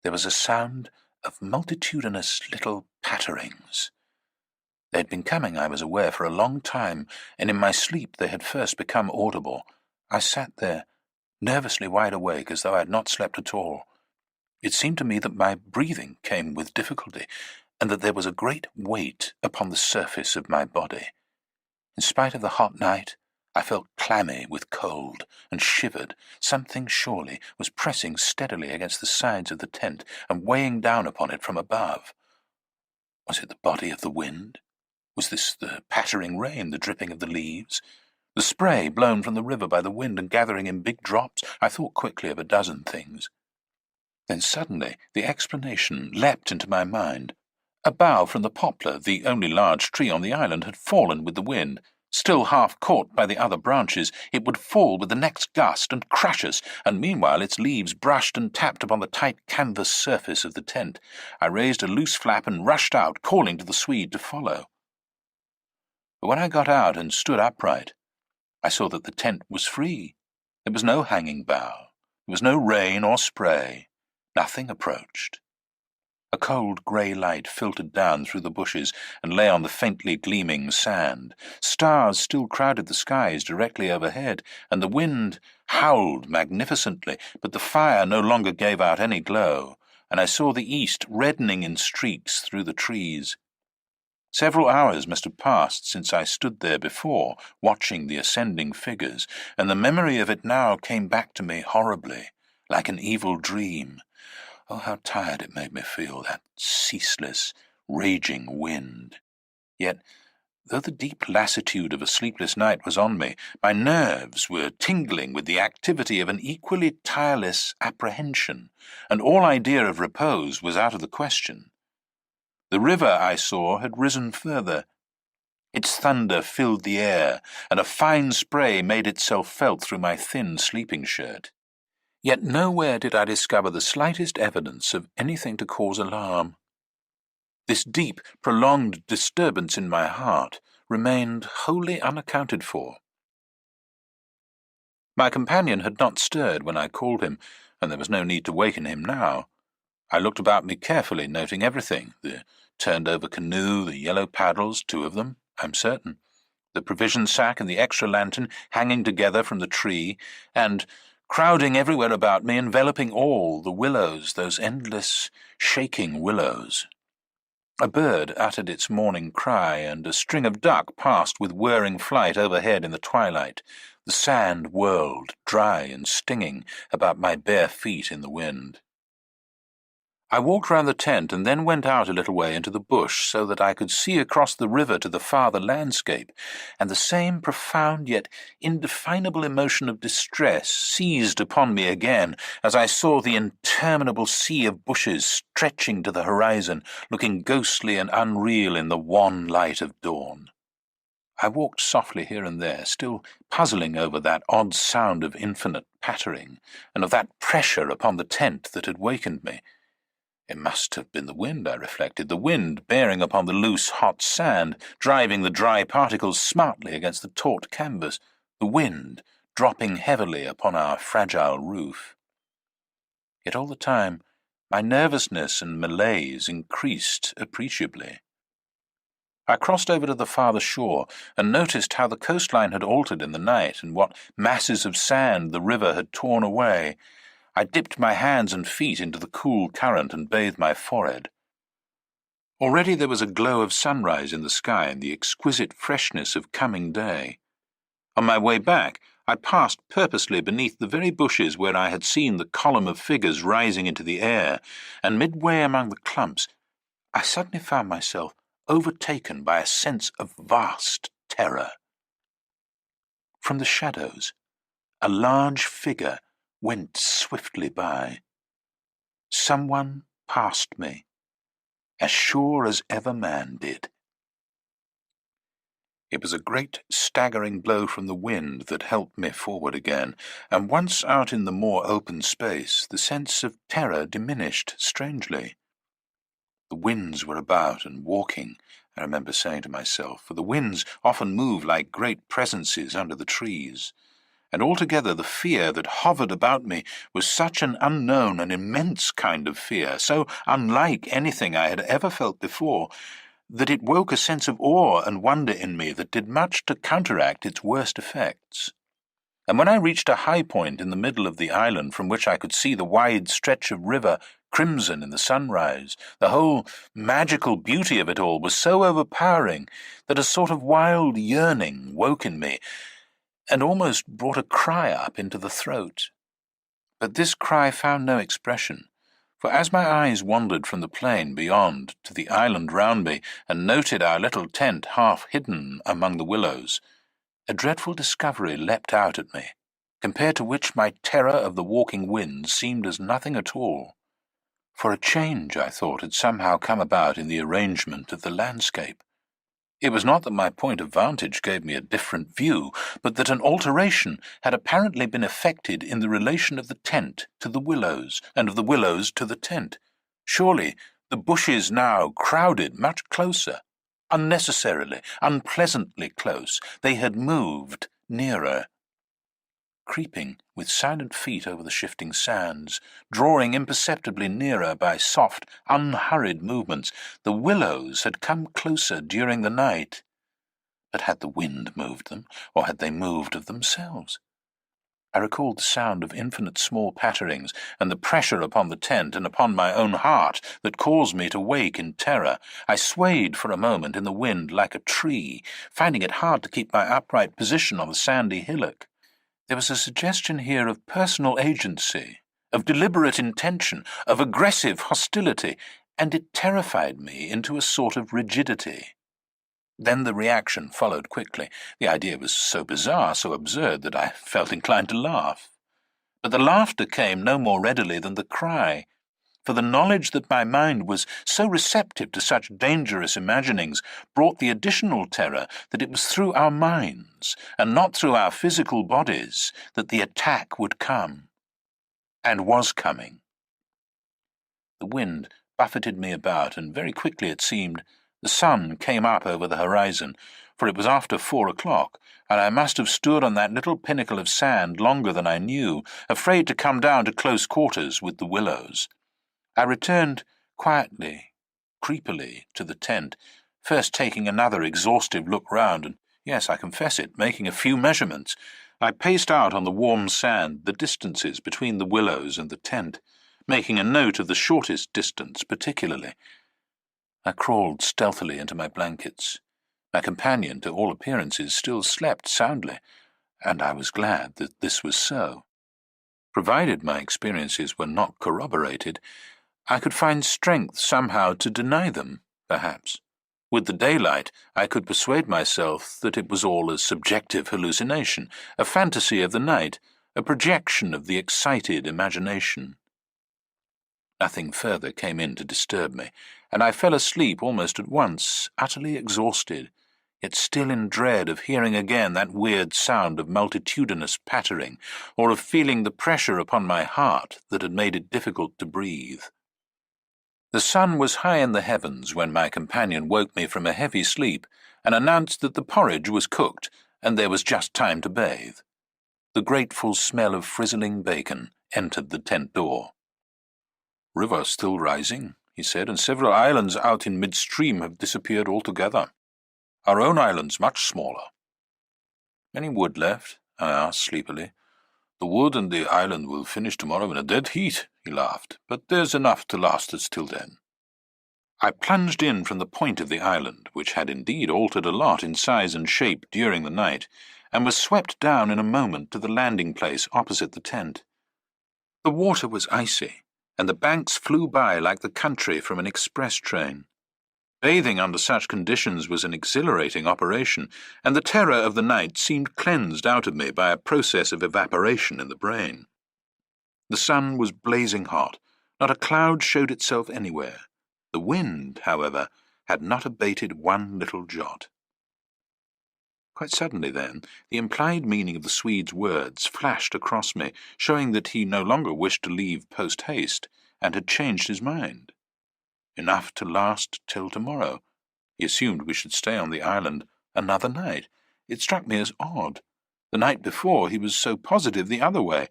there was a sound of multitudinous little patterings. They had been coming, I was aware, for a long time, and in my sleep they had first become audible. I sat there, nervously wide awake, as though I had not slept at all. It seemed to me that my breathing came with difficulty, and that there was a great weight upon the surface of my body. In spite of the hot night, I felt clammy with cold, and shivered. Something, surely, was pressing steadily against the sides of the tent, and weighing down upon it from above. Was it the body of the wind? Was this the pattering rain, the dripping of the leaves? The spray blown from the river by the wind and gathering in big drops? I thought quickly of a dozen things. Then suddenly the explanation leapt into my mind. A bough from the poplar, the only large tree on the island, had fallen with the wind. Still half caught by the other branches, it would fall with the next gust and crush us, and meanwhile its leaves brushed and tapped upon the tight canvas surface of the tent. I raised a loose flap and rushed out, calling to the Swede to follow. But when I got out and stood upright, I saw that the tent was free. There was no hanging bough. There was no rain or spray. Nothing approached. A cold grey light filtered down through the bushes and lay on the faintly gleaming sand. Stars still crowded the skies directly overhead, and the wind howled magnificently, but the fire no longer gave out any glow, and I saw the east reddening in streaks through the trees. Several hours must have passed since I stood there before, watching the ascending figures, and the memory of it now came back to me horribly, like an evil dream. Oh, how tired it made me feel, that ceaseless, raging wind. Yet, though the deep lassitude of a sleepless night was on me, my nerves were tingling with the activity of an equally tireless apprehension, and all idea of repose was out of the question. The river, I saw, had risen further. Its thunder filled the air, and a fine spray made itself felt through my thin sleeping shirt. Yet nowhere did I discover the slightest evidence of anything to cause alarm. This deep, prolonged disturbance in my heart remained wholly unaccounted for. My companion had not stirred when I called him, and there was no need to waken him now. I looked about me carefully, noting everything: the turned-over canoe, the yellow paddles, 2 of them, I'm certain, the provision sack and the extra lantern hanging together from the tree, and crowding everywhere about me, enveloping all, the willows, those endless, shaking willows. A bird uttered its morning cry, and a string of duck passed with whirring flight overhead in the twilight. The sand whirled, dry and stinging, about my bare feet in the wind. I walked round the tent and then went out a little way into the bush so that I could see across the river to the farther landscape, and the same profound yet indefinable emotion of distress seized upon me again as I saw the interminable sea of bushes stretching to the horizon, looking ghostly and unreal in the wan light of dawn. I walked softly here and there, still puzzling over that odd sound of infinite pattering, and of that pressure upon the tent that had wakened me. It must have been the wind, I reflected, the wind bearing upon the loose, hot sand, driving the dry particles smartly against the taut canvas, the wind dropping heavily upon our fragile roof. Yet all the time, my nervousness and malaise increased appreciably. I crossed over to the farther shore and noticed how the coastline had altered in the night and what masses of sand the river had torn away. I dipped my hands and feet into the cool current and bathed my forehead. Already there was a glow of sunrise in the sky and the exquisite freshness of coming day. On my way back, I passed purposely beneath the very bushes where I had seen the column of figures rising into the air, and midway among the clumps, I suddenly found myself overtaken by a sense of vast terror. From the shadows, a large figure went swiftly by. Someone passed me, as sure as ever man did. It was a great staggering blow from the wind that helped me forward again, and once out in the more open space, the sense of terror diminished strangely. The winds were about and walking, I remember saying to myself, for the winds often move like great presences under the trees. And altogether the fear that hovered about me was such an unknown and immense kind of fear, so unlike anything I had ever felt before, that it woke a sense of awe and wonder in me that did much to counteract its worst effects. And when I reached a high point in the middle of the island from which I could see the wide stretch of river crimson in the sunrise, the whole magical beauty of it all was so overpowering that a sort of wild yearning woke in me, and almost brought a cry up into the throat. But this cry found no expression, for as my eyes wandered from the plain beyond to the island round me and noted our little tent half hidden among the willows, a dreadful discovery leapt out at me, compared to which my terror of the walking wind seemed as nothing at all. For a change, I thought, had somehow come about in the arrangement of the landscape. It was not that my point of vantage gave me a different view, but that an alteration had apparently been effected in the relation of the tent to the willows, and of the willows to the tent. Surely the bushes now crowded much closer, unnecessarily, unpleasantly close. They had moved nearer. Creeping with silent feet over the shifting sands, drawing imperceptibly nearer by soft, unhurried movements, the willows had come closer during the night. But had the wind moved them, or had they moved of themselves? I recalled the sound of infinite small patterings, and the pressure upon the tent and upon my own heart that caused me to wake in terror. I swayed for a moment in the wind like a tree, finding it hard to keep my upright position on the sandy hillock. There was a suggestion here of personal agency, of deliberate intention, of aggressive hostility, and it terrified me into a sort of rigidity. Then the reaction followed quickly. The idea was so bizarre, so absurd, that I felt inclined to laugh. But the laughter came no more readily than the cry, for the knowledge that my mind was so receptive to such dangerous imaginings brought the additional terror that it was through our minds, and not through our physical bodies, that the attack would come, and was coming. The wind buffeted me about, and very quickly, it seemed, the sun came up over the horizon, for it was after 4 o'clock, and I must have stood on that little pinnacle of sand longer than I knew, afraid to come down to close quarters with the willows. I returned quietly, creepily, to the tent, first taking another exhaustive look round, and, yes, I confess it, making a few measurements. I paced out on the warm sand the distances between the willows and the tent, making a note of the shortest distance particularly. I crawled stealthily into my blankets. My companion, to all appearances, still slept soundly, and I was glad that this was so. Provided my experiences were not corroborated, I could find strength somehow to deny them, perhaps. With the daylight, I could persuade myself that it was all a subjective hallucination, a fantasy of the night, a projection of the excited imagination. Nothing further came in to disturb me, and I fell asleep almost at once, utterly exhausted, yet still in dread of hearing again that weird sound of multitudinous pattering, or of feeling the pressure upon my heart that had made it difficult to breathe. The sun was high in the heavens when my companion woke me from a heavy sleep and announced that the porridge was cooked and there was just time to bathe. The grateful smell of frizzling bacon entered the tent door. "River still rising," he said, "and several islands out in midstream have disappeared altogether. Our own island's much smaller." "Any wood left?" I asked sleepily. "The wood and the island will finish tomorrow in a dead heat," he laughed, "but there's enough to last us till then." I plunged in from the point of the island, which had indeed altered a lot in size and shape during the night, and was swept down in a moment to the landing place opposite the tent. The water was icy, and the banks flew by like the country from an express train. Bathing under such conditions was an exhilarating operation, and the terror of the night seemed cleansed out of me by a process of evaporation in the brain. The sun was blazing hot, not a cloud showed itself anywhere. The wind, however, had not abated one little jot. Quite suddenly, then, the implied meaning of the Swede's words flashed across me, showing that he no longer wished to leave post-haste, and had changed his mind. Enough to last till tomorrow. He assumed we should stay on the island another night. It struck me as odd. The night before he was so positive the other way.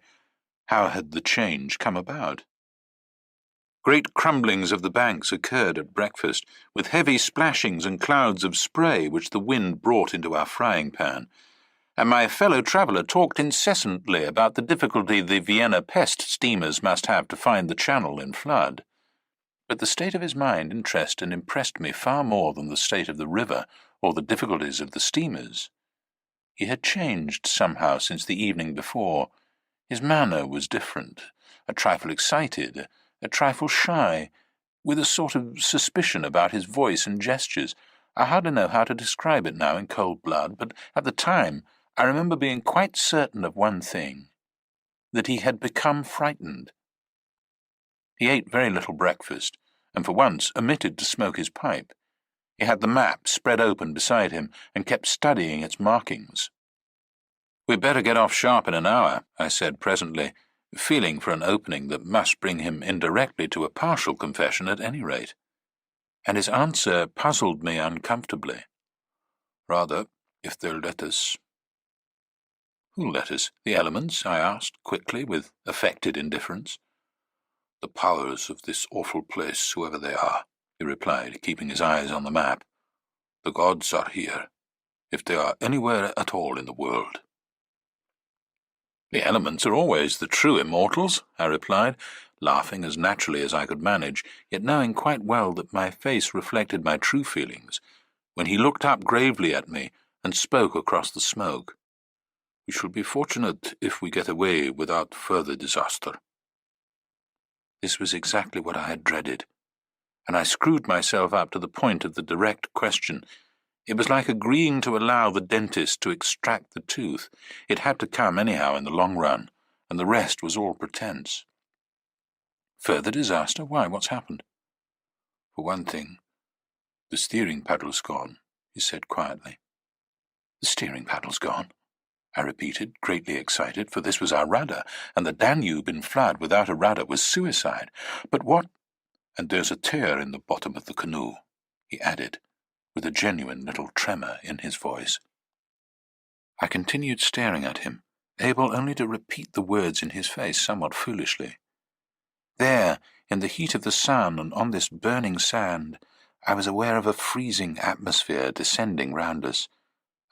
How had the change come about? Great crumblings of the banks occurred at breakfast, with heavy splashings and clouds of spray which the wind brought into our frying-pan, and my fellow traveller talked incessantly about the difficulty the Vienna pest steamers must have to find the channel in flood. But the state of his mind interested and impressed me far more than the state of the river or the difficulties of the steamers. He had changed somehow since the evening before. His manner was different, a trifle excited, a trifle shy, with a sort of suspicion about his voice and gestures. I hardly know how to describe it now in cold blood, but at the time I remember being quite certain of one thing, that he had become frightened. He ate very little breakfast, and for once omitted to smoke his pipe. He had the map spread open beside him, and kept studying its markings. "We'd better get off sharp in an hour," I said presently, feeling for an opening that must bring him indirectly to a partial confession at any rate. And his answer puzzled me uncomfortably. "Rather, if they'll let us." "Who'll let us? The elements?" I asked quickly, with affected indifference. "The powers of this awful place, whoever they are," he replied, keeping his eyes on the map. "The gods are here, if they are anywhere at all in the world." "The elements are always the true immortals," I replied, laughing as naturally as I could manage, yet knowing quite well that my face reflected my true feelings, when he looked up gravely at me and spoke across the smoke. "We shall be fortunate if we get away without further disaster." This was exactly what I had dreaded, and I screwed myself up to the point of the direct question. It was like agreeing to allow the dentist to extract the tooth. It had to come anyhow in the long run, and the rest was all pretense. "Further disaster? Why, what's happened?" "For one thing, the steering paddle's gone," he said quietly. "The steering paddle's gone?" I repeated, greatly excited, for this was our rudder, and the Danube in flood without a rudder was suicide. "But what—" "And there's a tear in the bottom of the canoe," he added, with a genuine little tremor in his voice. I continued staring at him, able only to repeat the words in his face somewhat foolishly. There, in the heat of the sun and on this burning sand, I was aware of a freezing atmosphere descending round us.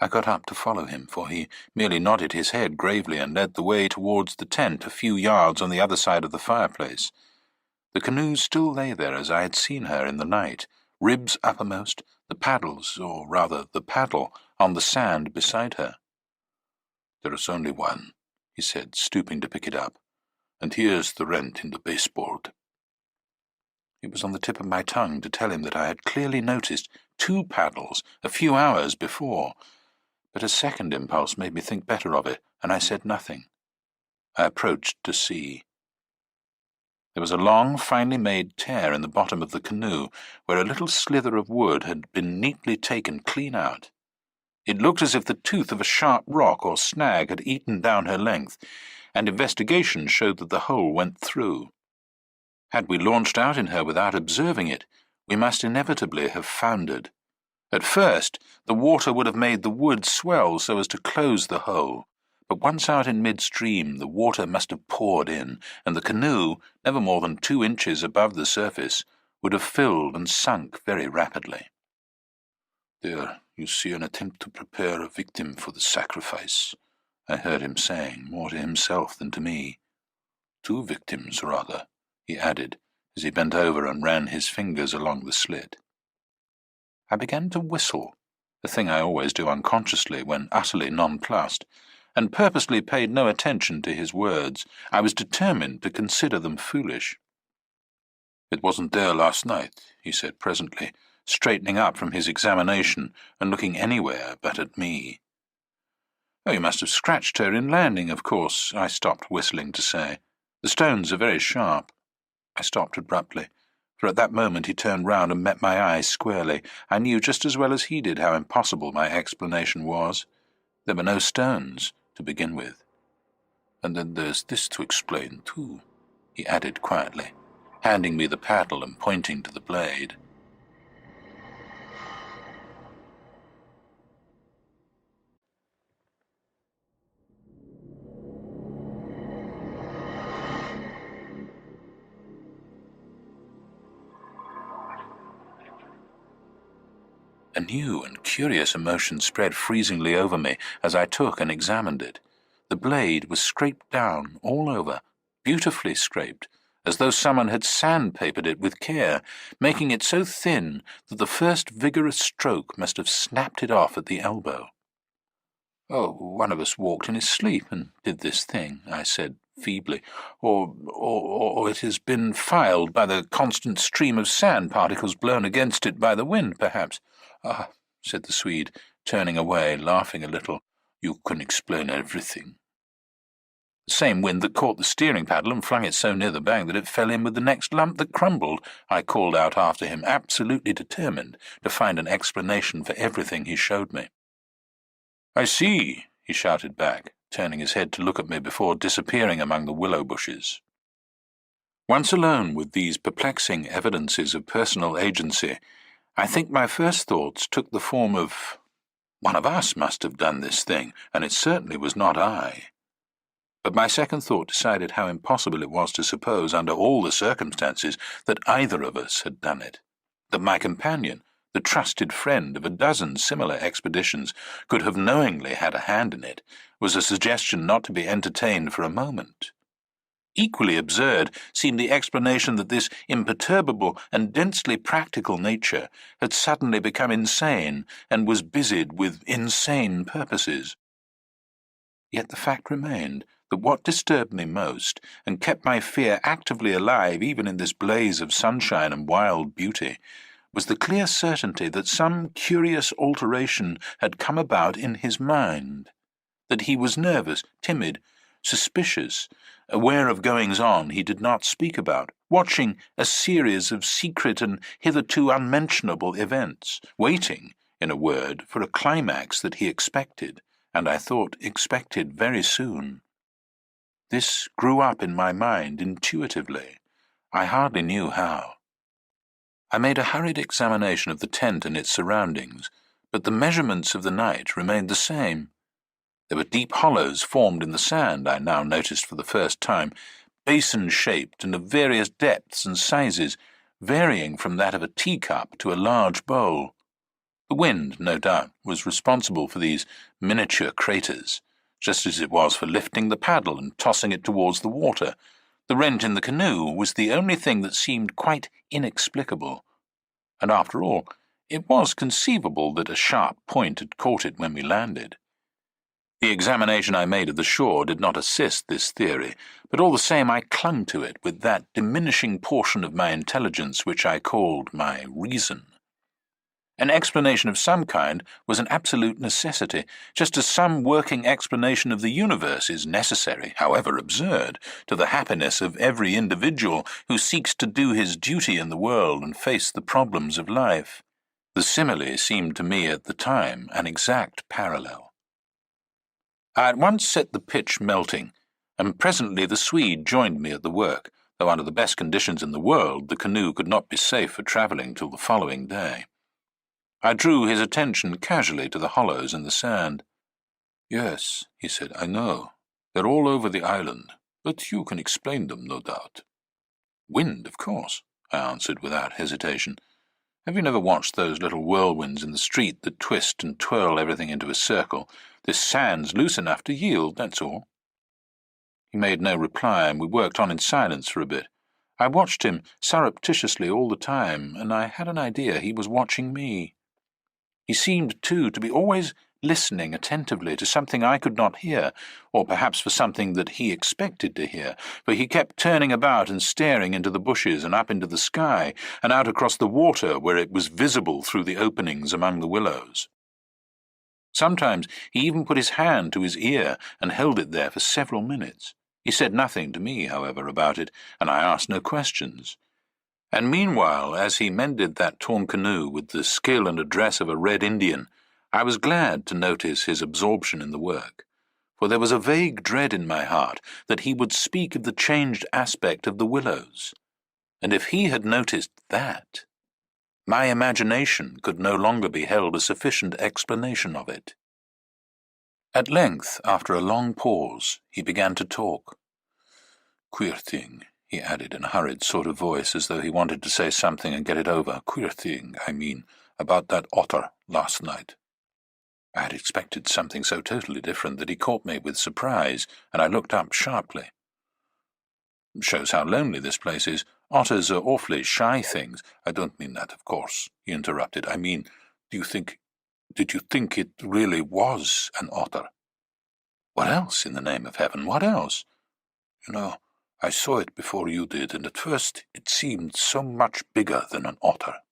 I got up to follow him, for he merely nodded his head gravely and led the way towards the tent a few yards on the other side of the fireplace. The canoe still lay there as I had seen her in the night, ribs uppermost, the paddles, or rather the paddle, on the sand beside her. "There is only one," he said, stooping to pick it up, "and here's the rent in the baseboard." It was on the tip of my tongue to tell him that I had clearly noticed 2 paddles a few hours before, but a second impulse made me think better of it, and I said nothing. I approached to see. There was a long, finely made tear in the bottom of the canoe, where a little slither of wood had been neatly taken clean out. It looked as if the tooth of a sharp rock or snag had eaten down her length, and investigation showed that the hole went through. Had we launched out in her without observing it, we must inevitably have foundered. At first, the water would have made the wood swell so as to close the hole, but once out in midstream the water must have poured in, and the canoe, never more than 2 inches above the surface, would have filled and sunk very rapidly. "There, you see an attempt to prepare a victim for the sacrifice," I heard him saying, more to himself than to me. "2 victims, rather," he added, as he bent over and ran his fingers along the slit. I began to whistle, a thing I always do unconsciously when utterly nonplussed, and purposely paid no attention to his words. I was determined to consider them foolish. "It wasn't there last night," he said presently, straightening up from his examination and looking anywhere but at me. "Oh, you must have scratched her in landing, of course," I stopped whistling to say. "The stones are very sharp." I stopped abruptly, for at that moment he turned round and met my eye squarely. I knew just as well as he did how impossible my explanation was. There were no stones, to begin with. "And then there's this to explain, too," he added quietly, handing me the paddle and pointing to the blade. A new and curious emotion spread freezingly over me as I took and examined it. The blade was scraped down all over, beautifully scraped, as though someone had sandpapered it with care, making it so thin that the first vigorous stroke must have snapped it off at the elbow. "Oh, one of us walked in his sleep and did this thing," I said feebly, or it has been filed by the constant stream of sand particles blown against it by the wind, perhaps." "Ah," said the Swede, turning away, laughing a little, "you can explain everything." "The same wind that caught the steering paddle and flung it so near the bank that it fell in with the next lump that crumbled," I called out after him, absolutely determined to find an explanation for everything he showed me. "I see," he shouted back, turning his head to look at me before disappearing among the willow bushes. Once alone with these perplexing evidences of personal agency, I think my first thoughts took the form of, one of us must have done this thing, and it certainly was not I. But my second thought decided how impossible it was to suppose, under all the circumstances, that either of us had done it, that my companion, the trusted friend of a dozen similar expeditions, could have knowingly had a hand in it, was a suggestion not to be entertained for a moment. Equally absurd seemed the explanation that this imperturbable and densely practical nature had suddenly become insane and was busied with insane purposes. Yet the fact remained that what disturbed me most, and kept my fear actively alive even in this blaze of sunshine and wild beauty, was the clear certainty that some curious alteration had come about in his mind, that he was nervous, timid, suspicious, aware of goings-on he did not speak about, watching a series of secret and hitherto unmentionable events, waiting, in a word, for a climax that he expected, and I thought expected very soon. This grew up in my mind intuitively. I hardly knew how. I made a hurried examination of the tent and its surroundings, but the measurements of the night remained the same. There were deep hollows formed in the sand, I now noticed for the first time, basin-shaped and of various depths and sizes, varying from that of a teacup to a large bowl. The wind, no doubt, was responsible for these miniature craters, just as it was for lifting the paddle and tossing it towards the water. The rent in the canoe was the only thing that seemed quite inexplicable. And after all, it was conceivable that a sharp point had caught it when we landed. The examination I made of the shore did not assist this theory, but all the same I clung to it with that diminishing portion of my intelligence which I called my reason. An explanation of some kind was an absolute necessity, just as some working explanation of the universe is necessary, however absurd, to the happiness of every individual who seeks to do his duty in the world and face the problems of life. The simile seemed to me at the time an exact parallel. I at once set the pitch melting, and presently the Swede joined me at the work, though under the best conditions in the world the canoe could not be safe for travelling till the following day. I drew his attention casually to the hollows in the sand. "Yes," he said, "I know. They're all over the island, but you can explain them, no doubt." "Wind, of course," I answered without hesitation. "Have you never watched those little whirlwinds in the street that twist and twirl everything into a circle? This sand's loose enough to yield, that's all." He made no reply, and we worked on in silence for a bit. I watched him surreptitiously all the time, and I had an idea he was watching me. He seemed, too, to be always listening attentively to something I could not hear, or perhaps for something that he expected to hear, for he kept turning about and staring into the bushes and up into the sky, and out across the water where it was visible through the openings among the willows. Sometimes he even put his hand to his ear and held it there for several minutes. He said nothing to me, however, about it, and I asked no questions. And meanwhile, as he mended that torn canoe with the skill and address of a Red Indian, I was glad to notice his absorption in the work, for there was a vague dread in my heart that he would speak of the changed aspect of the willows. And if he had noticed that, my imagination could no longer be held a sufficient explanation of it. At length, after a long pause, he began to talk. "Queer thing," he added in a hurried sort of voice, as though he wanted to say something and get it over. "Queer thing, I mean, about that otter last night." I had expected something so totally different that he caught me with surprise, and I looked up sharply. "Shows how lonely this place is. Otters are awfully shy things." "I don't mean that, of course," he interrupted. "I mean, did you think it really was an otter?" "What else, in the name of heaven, what else?" "You know, I saw it before you did, and at first it seemed so much bigger than an otter."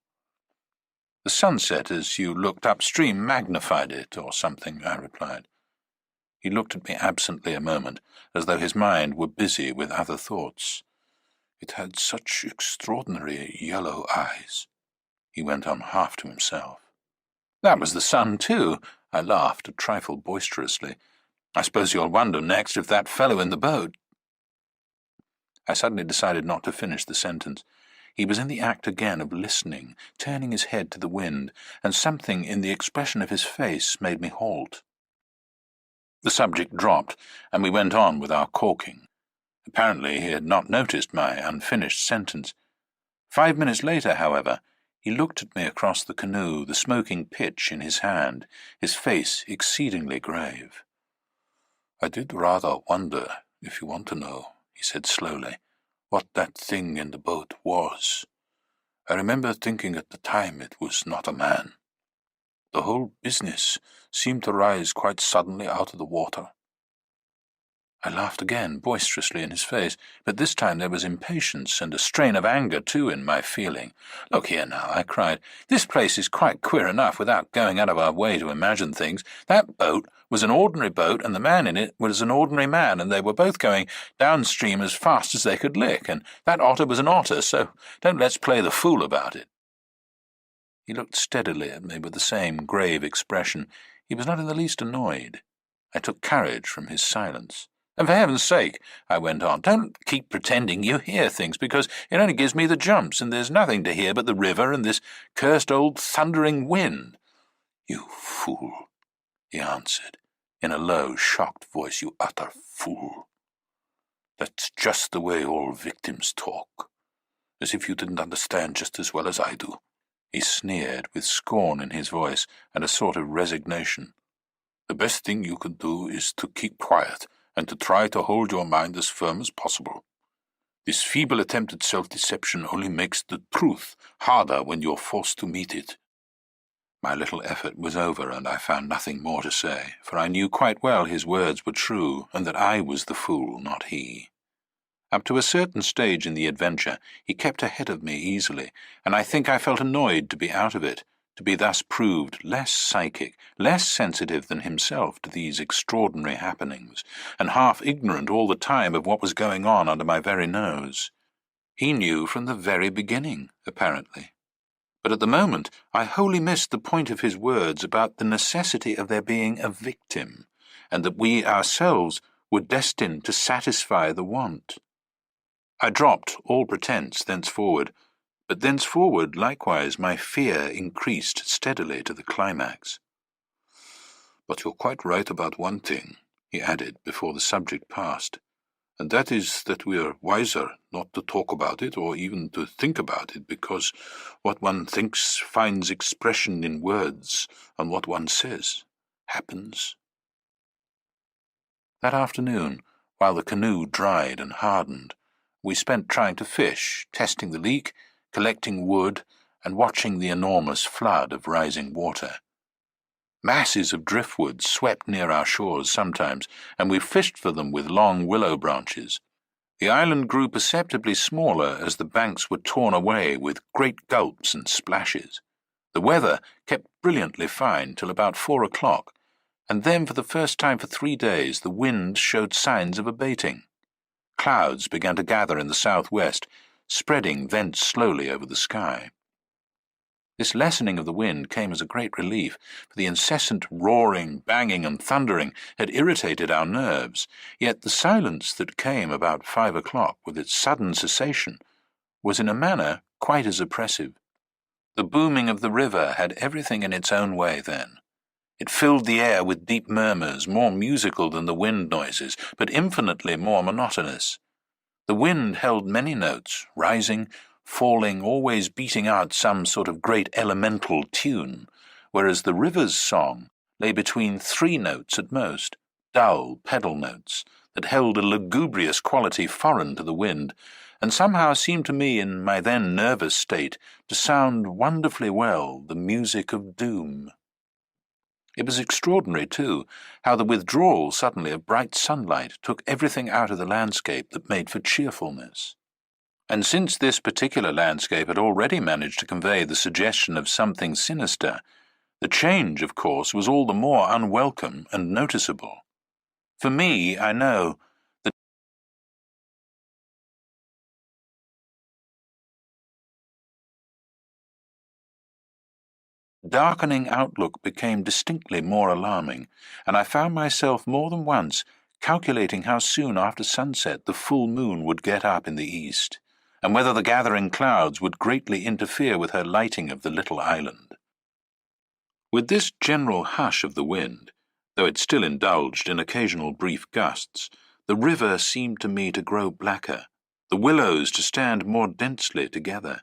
"The sunset as you looked upstream magnified it, or something," I replied. He looked at me absently a moment, as though his mind were busy with other thoughts. "It had such extraordinary yellow eyes," he went on half to himself. "That was the sun, too," I laughed a trifle boisterously. "I suppose you'll wonder next if that fellow in the boat—" I suddenly decided not to finish the sentence. He was in the act again of listening, turning his head to the wind, and something in the expression of his face made me halt. The subject dropped, and we went on with our caulking. Apparently he had not noticed my unfinished sentence. 5 minutes later, however, he looked at me across the canoe, the smoking pitch in his hand, his face exceedingly grave. "I did rather wonder, if you want to know," he said slowly, "what that thing in the boat was. I remember thinking at the time it was not a man. The whole business seemed to rise quite suddenly out of the water." I laughed again, boisterously in his face, but this time there was impatience and a strain of anger, too, in my feeling. "Look here now," I cried. "This place is quite queer enough without going out of our way to imagine things. That boat was an ordinary boat, and the man in it was an ordinary man, and they were both going downstream as fast as they could lick, and that otter was an otter, so don't let's play the fool about it." He looked steadily at me with the same grave expression. He was not in the least annoyed. I took courage from his silence. "And for heaven's sake," I went on, "don't keep pretending you hear things, because it only gives me the jumps, and there's nothing to hear but the river and this cursed old thundering wind." "You fool," he answered, in a low, shocked voice, "you utter fool. That's just the way all victims talk, as if you didn't understand just as well as I do." He sneered, with scorn in his voice and a sort of resignation. "The best thing you can do is to keep quiet, and to try to hold your mind as firm as possible. This feeble attempt at self-deception only makes the truth harder when you're forced to meet it." My little effort was over, and I found nothing more to say, for I knew quite well his words were true, and that I was the fool, not he. Up to a certain stage in the adventure, he kept ahead of me easily, and I think I felt annoyed to be out of it, to be thus proved less psychic, less sensitive than himself to these extraordinary happenings, and half ignorant all the time of what was going on under my very nose. He knew from the very beginning, apparently. But at the moment I wholly missed the point of his words about the necessity of there being a victim, and that we ourselves were destined to satisfy the want. I dropped all pretence thenceforward, but thenceforward likewise my fear increased steadily to the climax. "But you're quite right about one thing," he added before the subject passed, "and that is that we're wiser not to talk about it or even to think about it, because what one thinks finds expression in words, and what one says happens." That afternoon, while the canoe dried and hardened, we spent trying to fish, testing the leak, collecting wood, and watching the enormous flood of rising water. Masses of driftwood swept near our shores sometimes, and we fished for them with long willow branches. The island grew perceptibly smaller as the banks were torn away with great gulps and splashes. The weather kept brilliantly fine till about 4 o'clock, and then for the first time for 3 days the wind showed signs of abating. Clouds began to gather in the southwest, spreading thence slowly over the sky. This lessening of the wind came as a great relief, for the incessant roaring, banging, and thundering had irritated our nerves, yet the silence that came about 5 o'clock with its sudden cessation was in a manner quite as oppressive. The booming of the river had everything in its own way then. It filled the air with deep murmurs, more musical than the wind noises, but infinitely more monotonous. The wind held many notes, rising, falling, always beating out some sort of great elemental tune, whereas the river's song lay between 3 notes at most, dull pedal notes, that held a lugubrious quality foreign to the wind, and somehow seemed to me, in my then nervous state, to sound wonderfully well the music of doom. It was extraordinary, too, how the withdrawal suddenly of bright sunlight took everything out of the landscape that made for cheerfulness. And since this particular landscape had already managed to convey the suggestion of something sinister, the change, of course, was all the more unwelcome and noticeable. For me, I know, the darkening outlook became distinctly more alarming, and I found myself more than once calculating how soon after sunset the full moon would get up in the east, and whether the gathering clouds would greatly interfere with her lighting of the little island. With this general hush of the wind, though it still indulged in occasional brief gusts, the river seemed to me to grow blacker, the willows to stand more densely together.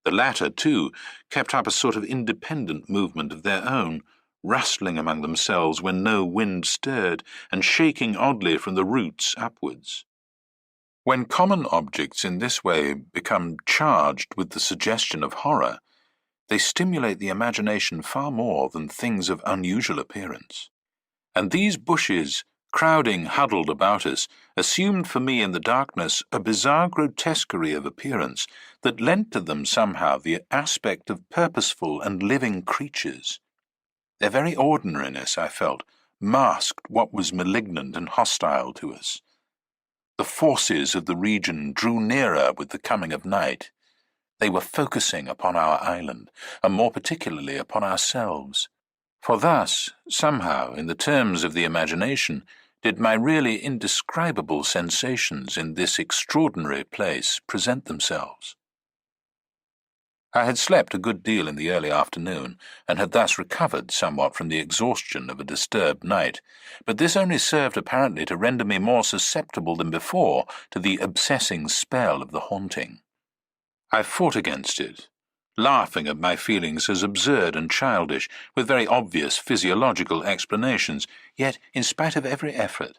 The latter, too, kept up a sort of independent movement of their own, rustling among themselves when no wind stirred, and shaking oddly from the roots upwards. When common objects in this way become charged with the suggestion of horror, they stimulate the imagination far more than things of unusual appearance. And these bushes, crowding huddled about us, assumed for me in the darkness a bizarre grotesquerie of appearance that lent to them somehow the aspect of purposeful and living creatures. Their very ordinariness, I felt, masked what was malignant and hostile to us. The forces of the region drew nearer with the coming of night. They were focusing upon our island, and more particularly upon ourselves. For thus, somehow, in the terms of the imagination, did my really indescribable sensations in this extraordinary place present themselves. I had slept a good deal in the early afternoon, and had thus recovered somewhat from the exhaustion of a disturbed night, but this only served apparently to render me more susceptible than before to the obsessing spell of the haunting. I fought against it, laughing at my feelings as absurd and childish, with very obvious physiological explanations, yet, in spite of every effort,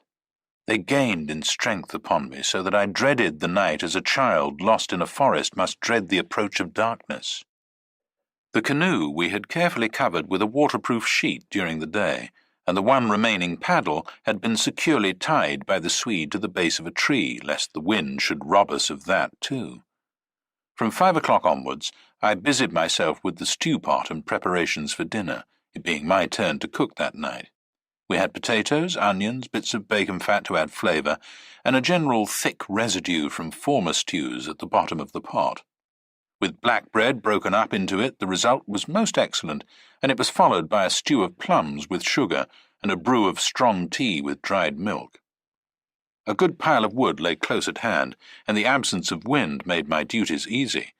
they gained in strength upon me, so that I dreaded the night as a child lost in a forest must dread the approach of darkness. The canoe we had carefully covered with a waterproof sheet during the day, and the one remaining paddle had been securely tied by the Swede to the base of a tree, lest the wind should rob us of that too. From 5 o'clock onwards, I busied myself with the stew pot and preparations for dinner, it being my turn to cook that night. We had potatoes, onions, bits of bacon fat to add flavour, and a general thick residue from former stews at the bottom of the pot. With black bread broken up into it, the result was most excellent, and it was followed by a stew of plums with sugar and a brew of strong tea with dried milk. A good pile of wood lay close at hand, and the absence of wind made my duties easy.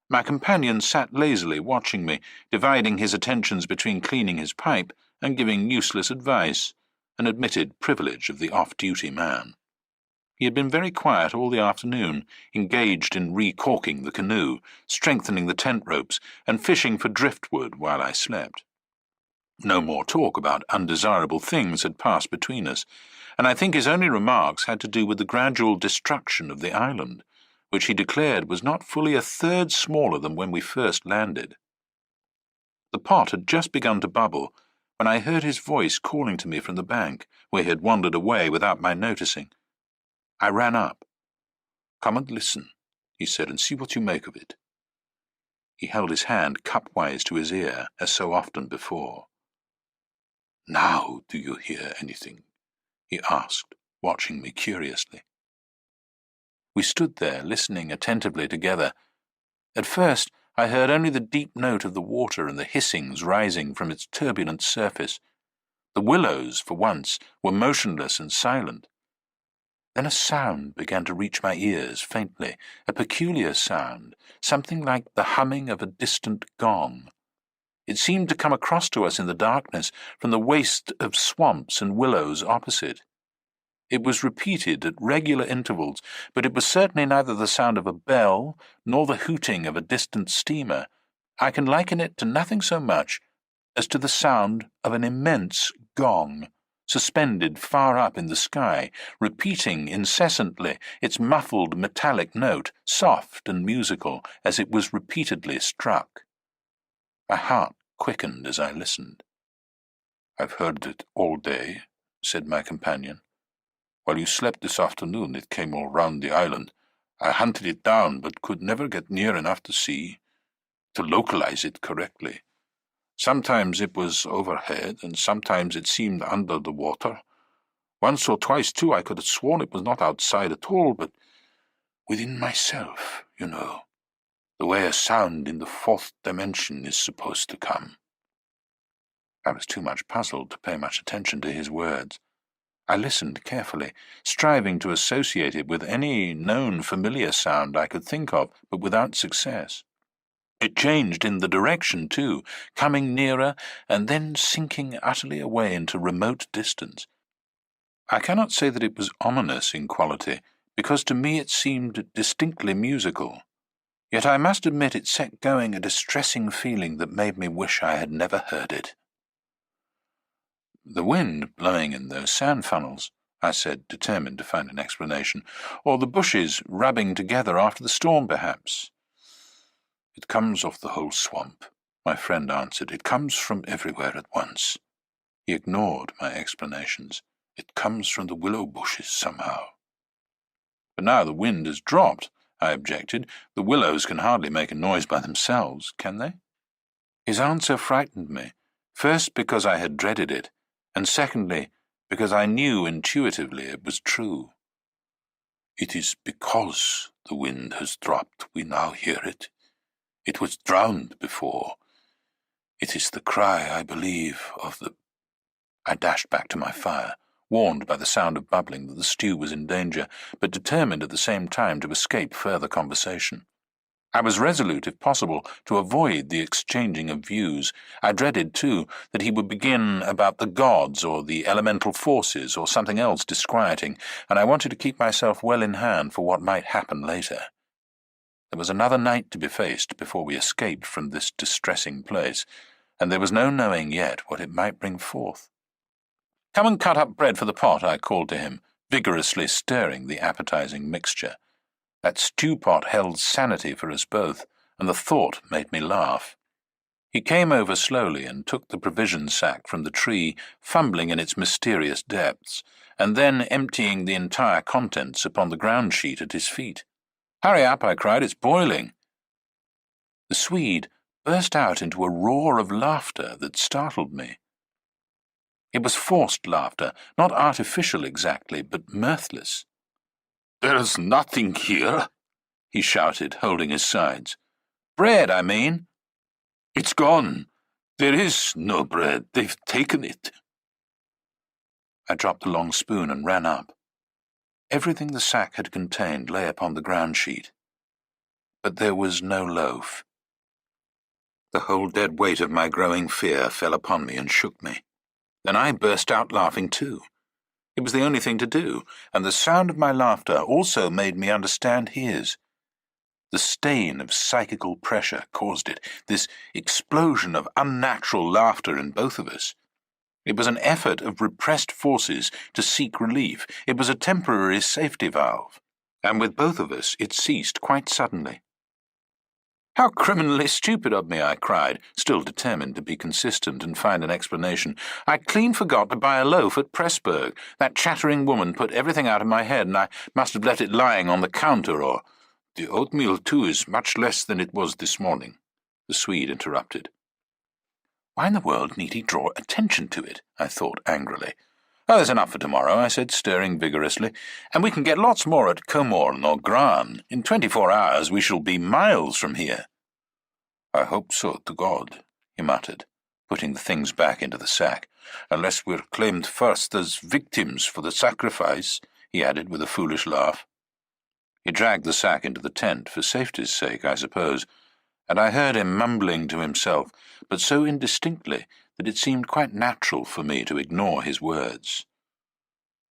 My companion sat lazily watching me, dividing his attentions between cleaning his pipe and giving useless advice, an admitted privilege of the off-duty man. He had been very quiet all the afternoon, engaged in re-caulking the canoe, strengthening the tent ropes, and fishing for driftwood while I slept. No more talk about undesirable things had passed between us, and I think his only remarks had to do with the gradual destruction of the island, which he declared was not fully a third smaller than when we first landed. The pot had just begun to bubble when I heard his voice calling to me from the bank, where he had wandered away without my noticing. I ran up. "Come and listen," he said, "and see what you make of it." He held his hand cup-wise to his ear, as so often before. "Now do you hear anything?" he asked, watching me curiously. We stood there, listening attentively together. At first, I heard only the deep note of the water and the hissings rising from its turbulent surface. The willows, for once, were motionless and silent. Then a sound began to reach my ears faintly, a peculiar sound, something like the humming of a distant gong. It seemed to come across to us in the darkness from the waste of swamps and willows opposite. It was repeated at regular intervals, but it was certainly neither the sound of a bell nor the hooting of a distant steamer. I can liken it to nothing so much as to the sound of an immense gong, suspended far up in the sky, repeating incessantly its muffled metallic note, soft and musical, as it was repeatedly struck. My heart quickened as I listened. "I've heard it all day," said my companion. "While you slept this afternoon it came all round the island. I hunted it down, but could never get near enough to localize it correctly. Sometimes it was overhead, and sometimes it seemed under the water. Once or twice, too, I could have sworn it was not outside at all, but within myself, you know, the way a sound in the fourth dimension is supposed to come." I was too much puzzled to pay much attention to his words. I listened carefully, striving to associate it with any known familiar sound I could think of, but without success. It changed in the direction, too, coming nearer and then sinking utterly away into remote distance. I cannot say that it was ominous in quality, because to me it seemed distinctly musical. Yet I must admit it set going a distressing feeling that made me wish I had never heard it. "The wind blowing in those sand funnels," I said, determined to find an explanation, "or the bushes rubbing together after the storm, perhaps." "It comes off the whole swamp," my friend answered. "It comes from everywhere at once." He ignored my explanations. "It comes from the willow bushes somehow." "But now the wind has dropped," I objected. "The willows can hardly make a noise by themselves, can they?" His answer frightened me, first because I had dreaded it, and secondly because I knew intuitively it was true. "It is because the wind has dropped we now hear it. It was drowned before. It is the cry, I believe, of the—" I dashed back to my fire, warned by the sound of bubbling that the stew was in danger, but determined at the same time to escape further conversation. I was resolute, if possible, to avoid the exchanging of views. I dreaded, too, that he would begin about the gods or the elemental forces or something else disquieting, and I wanted to keep myself well in hand for what might happen later. There was another night to be faced before we escaped from this distressing place, and there was no knowing yet what it might bring forth. "Come and cut up bread for the pot," I called to him, vigorously stirring the appetizing mixture. That stew pot held sanity for us both, and the thought made me laugh. He came over slowly and took the provision sack from the tree, fumbling in its mysterious depths, and then emptying the entire contents upon the ground sheet at his feet. "Hurry up," I cried, "it's boiling." The Swede burst out into a roar of laughter that startled me. It was forced laughter, not artificial exactly, but mirthless. "There's nothing here," he shouted, holding his sides. "Bread, I mean." "It's gone. There is no bread. They've taken it." I dropped the long spoon and ran up. Everything the sack had contained lay upon the ground sheet, but there was no loaf. The whole dead weight of my growing fear fell upon me and shook me. Then I burst out laughing too. It was the only thing to do, and the sound of my laughter also made me understand his. The stain of psychical pressure caused it, this explosion of unnatural laughter in both of us. It was an effort of repressed forces to seek relief. It was a temporary safety valve, and with both of us it ceased quite suddenly. "How criminally stupid of me," I cried, still determined to be consistent and find an explanation. "I clean forgot to buy a loaf at Pressburg. That chattering woman put everything out of my head, and I must have left it lying on the counter, or—" "The oatmeal, too, is much less than it was this morning," the Swede interrupted. Why in the world need he draw attention to it? I thought angrily. "Oh, there's enough for tomorrow," I said, stirring vigorously, "and we can get lots more at Comorn or Gran. In 24 hours we shall be miles from here." "I hope so, to God," he muttered, putting the things back into the sack. "Unless we're claimed first as victims for the sacrifice," he added with a foolish laugh. He dragged the sack into the tent, for safety's sake, I suppose, and I heard him mumbling to himself, but so indistinctly that it seemed quite natural for me to ignore his words.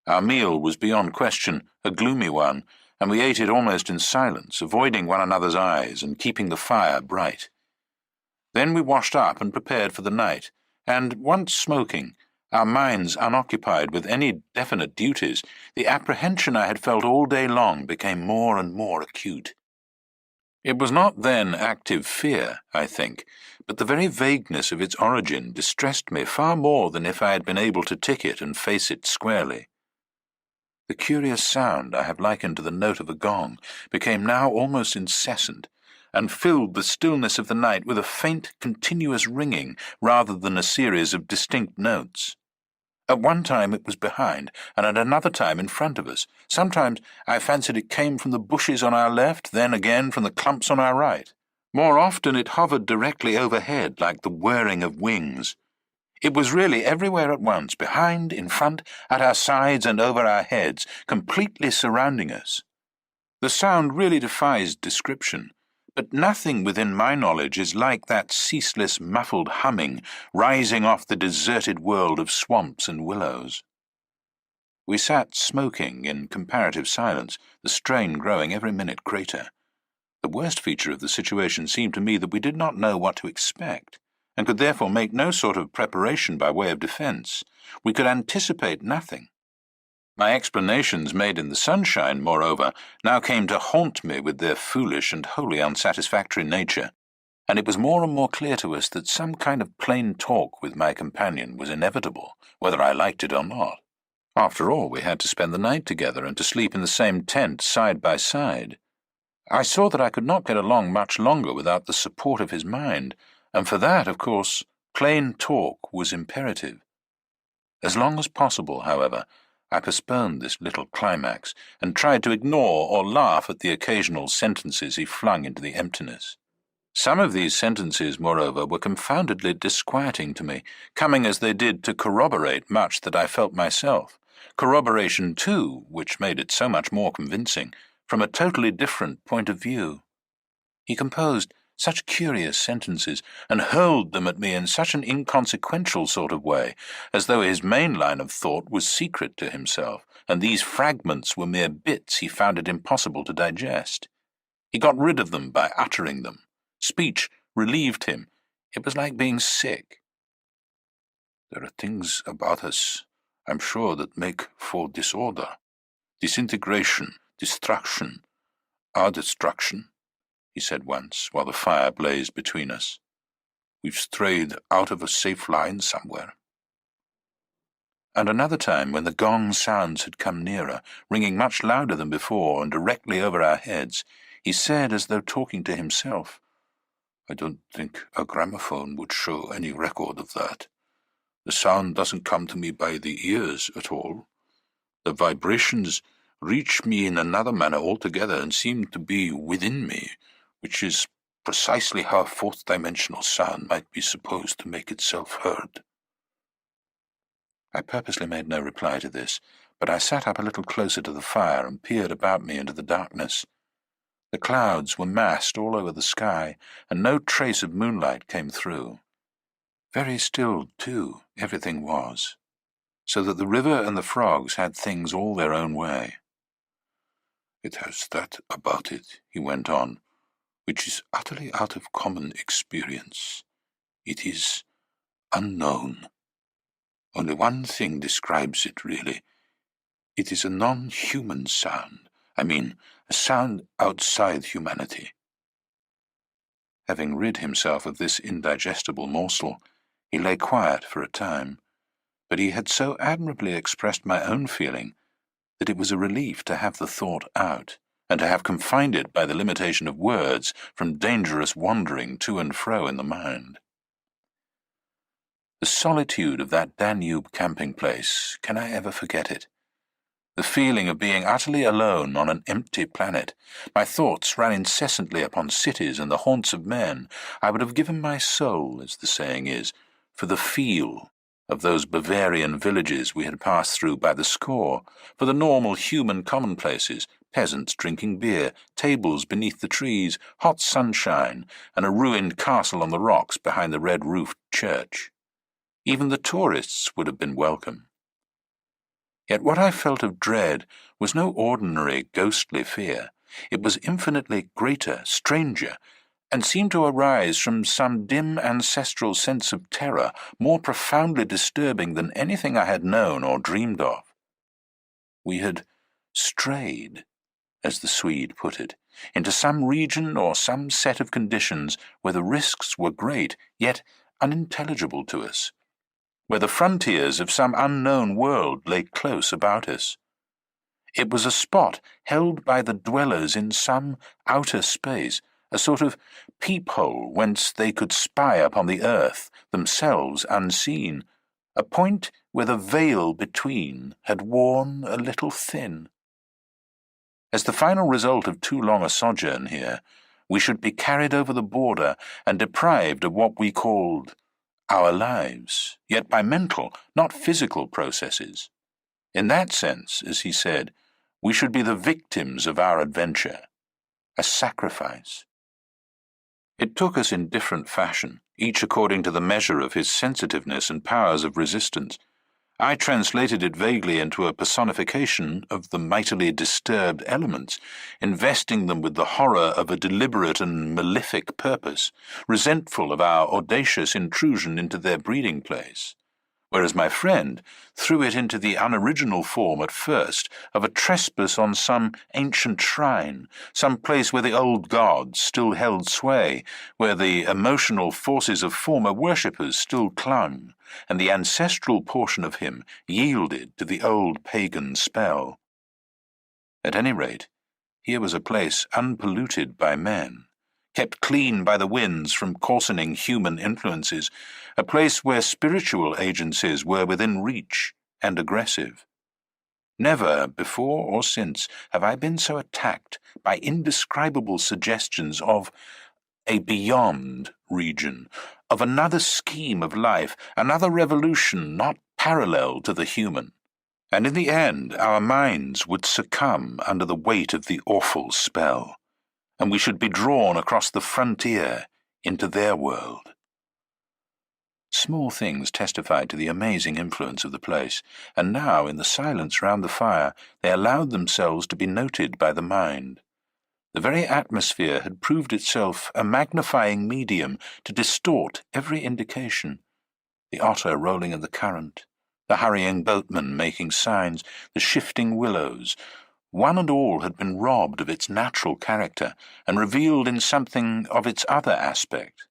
Our meal was beyond question a gloomy one, and we ate it almost in silence, avoiding one another's eyes and keeping the fire bright. Then we washed up and prepared for the night, and, once smoking, our minds unoccupied with any definite duties, the apprehension I had felt all day long became more and more acute. It was not then active fear, I think, but the very vagueness of its origin distressed me far more than if I had been able to tick it and face it squarely. The curious sound I have likened to the note of a gong became now almost incessant, and filled the stillness of the night with a faint, continuous ringing rather than a series of distinct notes. At one time it was behind, and at another time in front of us. Sometimes I fancied it came from the bushes on our left, then again from the clumps on our right. More often it hovered directly overhead, like the whirring of wings. It was really everywhere at once, behind, in front, at our sides and over our heads, completely surrounding us. The sound really defies description, but nothing within my knowledge is like that ceaseless muffled humming rising off the deserted world of swamps and willows. We sat smoking in comparative silence, the strain growing every minute greater. The worst feature of the situation seemed to me that we did not know what to expect, and could therefore make no sort of preparation by way of defence. We could anticipate nothing. My explanations made in the sunshine, moreover, now came to haunt me with their foolish and wholly unsatisfactory nature, and it was more and more clear to us that some kind of plain talk with my companion was inevitable, whether I liked it or not. After all, we had to spend the night together and to sleep in the same tent side by side. I saw that I could not get along much longer without the support of his mind, and for that, of course, plain talk was imperative. As long as possible, however, I postponed this little climax, and tried to ignore or laugh at the occasional sentences he flung into the emptiness. Some of these sentences, moreover, were confoundedly disquieting to me, coming as they did to corroborate much that I felt myself. Corroboration, too, which made it so much more convincing, from a totally different point of view. He composed such curious sentences, and hurled them at me in such an inconsequential sort of way, as though his main line of thought was secret to himself, and these fragments were mere bits he found it impossible to digest. He got rid of them by uttering them. Speech relieved him. It was like being sick. "There are things about us, I'm sure, that make for disorder. Disintegration, destruction, our destruction," he said once, while the fire blazed between us. We've strayed out of a safe line somewhere. And another time, when the gong sounds had come nearer, ringing much louder than before and directly over our heads, he said, as though talking to himself, "I don't think a gramophone would show any record of that. The sound doesn't come to me by the ears at all. The vibrations reach me in another manner altogether and seem to be within me, which is precisely how a fourth-dimensional sound might be supposed to make itself heard." I purposely made no reply to this, but I sat up a little closer to the fire and peered about me into the darkness. The clouds were massed all over the sky, and no trace of moonlight came through. Very still, too, everything was, so that the river and the frogs had things all their own way. "It has that about it," he went on, "which is utterly out of common experience. It is unknown. Only one thing describes it, really. It is a non-human sound. I mean, a sound outside humanity." Having rid himself of this indigestible morsel, he lay quiet for a time, but he had so admirably expressed my own feeling that it was a relief to have the thought out, and to have confined it by the limitation of words from dangerous wandering to and fro in the mind. The solitude of that Danube camping-place, can I ever forget it? The feeling of being utterly alone on an empty planet. My thoughts ran incessantly upon cities and the haunts of men. I would have given my soul, as the saying is, for the feel of those Bavarian villages we had passed through by the score, for the normal human commonplaces, peasants drinking beer, tables beneath the trees, hot sunshine, and a ruined castle on the rocks behind the red-roofed church. Even the tourists would have been welcome. Yet what I felt of dread was no ordinary ghostly fear. It was infinitely greater, stranger, and seemed to arise from some dim ancestral sense of terror, more profoundly disturbing than anything I had known or dreamed of. We had strayed, as the Swede put it, into some region or some set of conditions where the risks were great, yet unintelligible to us, where the frontiers of some unknown world lay close about us. It was a spot held by the dwellers in some outer space, a sort of peephole whence they could spy upon the earth, themselves unseen, a point where the veil between had worn a little thin. As the final result of too long a sojourn here, we should be carried over the border and deprived of what we called our lives, yet by mental, not physical processes. In that sense, as he said, we should be the victims of our adventure, a sacrifice. It took us in different fashion, each according to the measure of his sensitiveness and powers of resistance. I translated it vaguely into a personification of the mightily disturbed elements, investing them with the horror of a deliberate and malefic purpose, resentful of our audacious intrusion into their breeding place, whereas my friend threw it into the unoriginal form at first of a trespass on some ancient shrine, some place where the old gods still held sway, where the emotional forces of former worshippers still clung, and the ancestral portion of him yielded to the old pagan spell. At any rate, here was a place unpolluted by men, kept clean by the winds from coarsening human influences, a place where spiritual agencies were within reach and aggressive. Never, before or since, have I been so attacked by indescribable suggestions of a beyond region, of another scheme of life, another revolution not parallel to the human. And in the end, our minds would succumb under the weight of the awful spell, and we should be drawn across the frontier into their world. Small things testified to the amazing influence of the place, and now, in the silence round the fire, they allowed themselves to be noted by the mind. The very atmosphere had proved itself a magnifying medium to distort every indication. The otter rolling in the current, the hurrying boatman making signs, the shifting willows, one and all had been robbed of its natural character and revealed in something of its other aspect,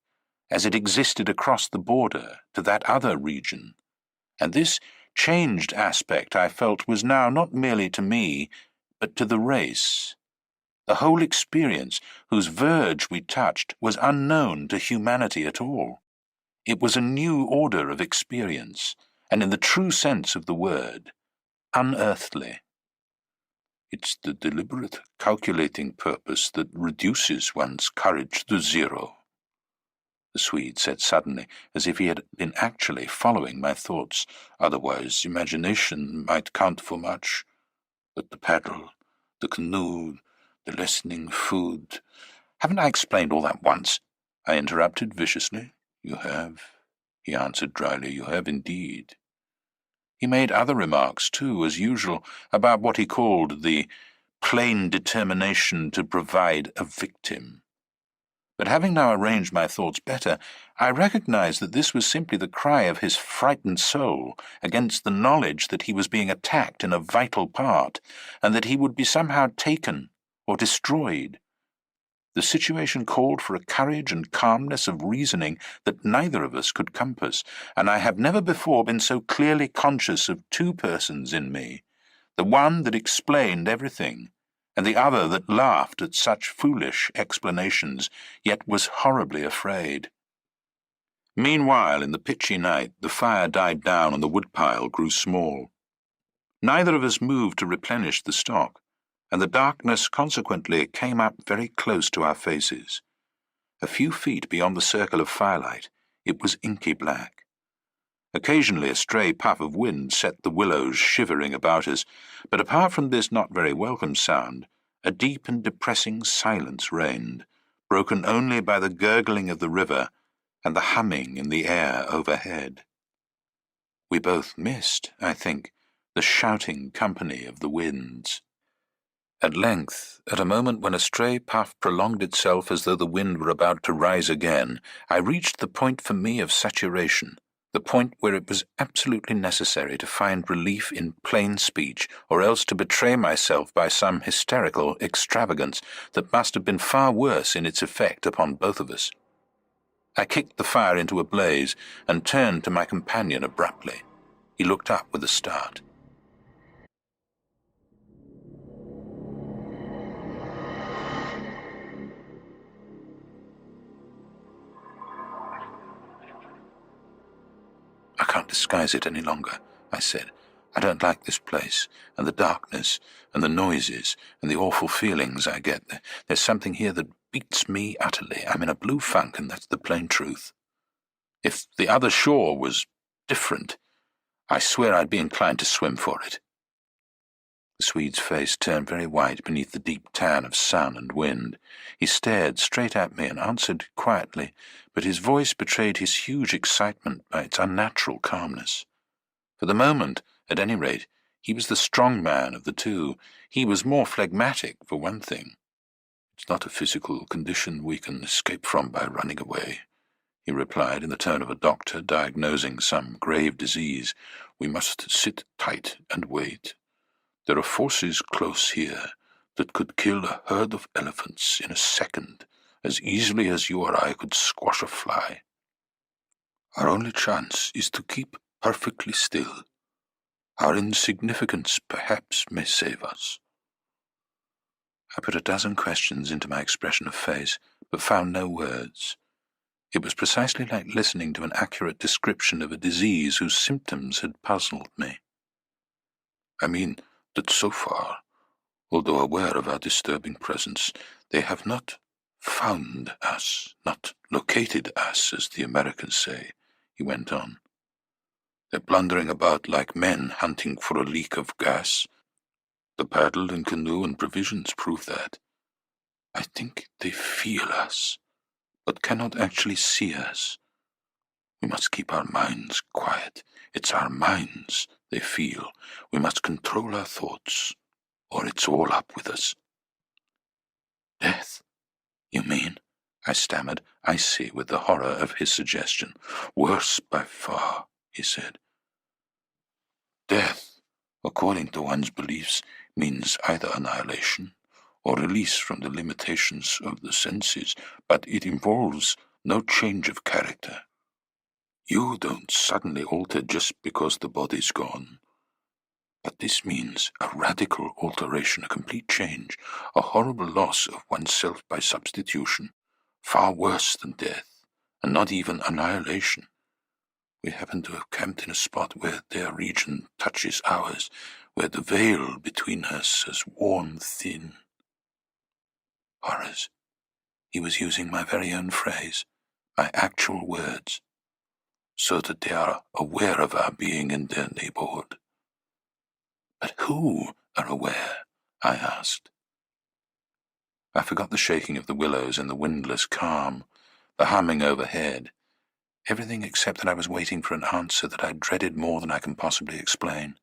as it existed across the border to that other region. And this changed aspect, I felt, was now not merely to me, but to the race. The whole experience, whose verge we touched, was unknown to humanity at all. It was a new order of experience, and in the true sense of the word, unearthly. It's the deliberate, calculating purpose that reduces one's courage to zero, the Swede said suddenly, as if he had been actually following my thoughts. Otherwise, imagination might count for much. But the paddle, the canoe, the lessening food— Haven't I explained all that once? I interrupted viciously. You have, he answered dryly. You have indeed. He made other remarks, too, as usual, about what he called the plain determination to provide a victim. But having now arranged my thoughts better, I recognized that this was simply the cry of his frightened soul against the knowledge that he was being attacked in a vital part, and that he would be somehow taken or destroyed. The situation called for a courage and calmness of reasoning that neither of us could compass, and I have never before been so clearly conscious of two persons in me, the one that explained everything, and the other that laughed at such foolish explanations, yet was horribly afraid. Meanwhile, in the pitchy night, the fire died down and the woodpile grew small. Neither of us moved to replenish the stock, and the darkness consequently came up very close to our faces. A few feet beyond the circle of firelight, it was inky black. Occasionally a stray puff of wind set the willows shivering about us, but apart from this not very welcome sound, a deep and depressing silence reigned, broken only by the gurgling of the river and the humming in the air overhead. We both missed, I think, the shouting company of the winds. At length, at a moment when a stray puff prolonged itself as though the wind were about to rise again, I reached the point for me of saturation, the point where it was absolutely necessary to find relief in plain speech, or else to betray myself by some hysterical extravagance that must have been far worse in its effect upon both of us. I kicked the fire into a blaze and turned to my companion abruptly. He looked up with a start. I can't disguise it any longer, I said. I don't like this place, and the darkness, and the noises, and the awful feelings I get. There's something here that beats me utterly. I'm in a blue funk, and that's the plain truth. If the other shore was different, I swear I'd be inclined to swim for it. The Swede's face turned very white beneath the deep tan of sun and wind. He stared straight at me and answered quietly, but his voice betrayed his huge excitement by its unnatural calmness. For the moment, at any rate, he was the strong man of the two. He was more phlegmatic, for one thing. It's not a physical condition we can escape from by running away, he replied in the tone of a doctor diagnosing some grave disease. We must sit tight and wait. There are forces close here that could kill a herd of elephants in a second, as easily as you or I could squash a fly. Our only chance is to keep perfectly still. Our insignificance perhaps may save us. I put a dozen questions into my expression of face, but found no words. It was precisely like listening to an accurate description of a disease whose symptoms had puzzled me. I mean that so far, although aware of our disturbing presence, they have not found us, not located us, as the Americans say, he went on. They're blundering about like men hunting for a leak of gas. The paddle and canoe and provisions prove that. I think they feel us, but cannot actually see us. We must keep our minds quiet. It's our minds they feel. We must control our thoughts, or it's all up with us. Death, you mean? I stammered, icy with the horror of his suggestion. Worse by far, he said. Death, according to one's beliefs, means either annihilation or release from the limitations of the senses, but it involves no change of character. You don't suddenly alter just because the body's gone. But this means a radical alteration, a complete change, a horrible loss of oneself by substitution, far worse than death, and not even annihilation. We happen to have camped in a spot where their region touches ours, where the veil between us has worn thin. Horrors. He was using my very own phrase, my actual words, so that they are aware of our being in their neighborhood. But who are aware? I asked. I forgot the shaking of the willows and the windless calm, the humming overhead, everything except that I was waiting for an answer that I dreaded more than I can possibly explain.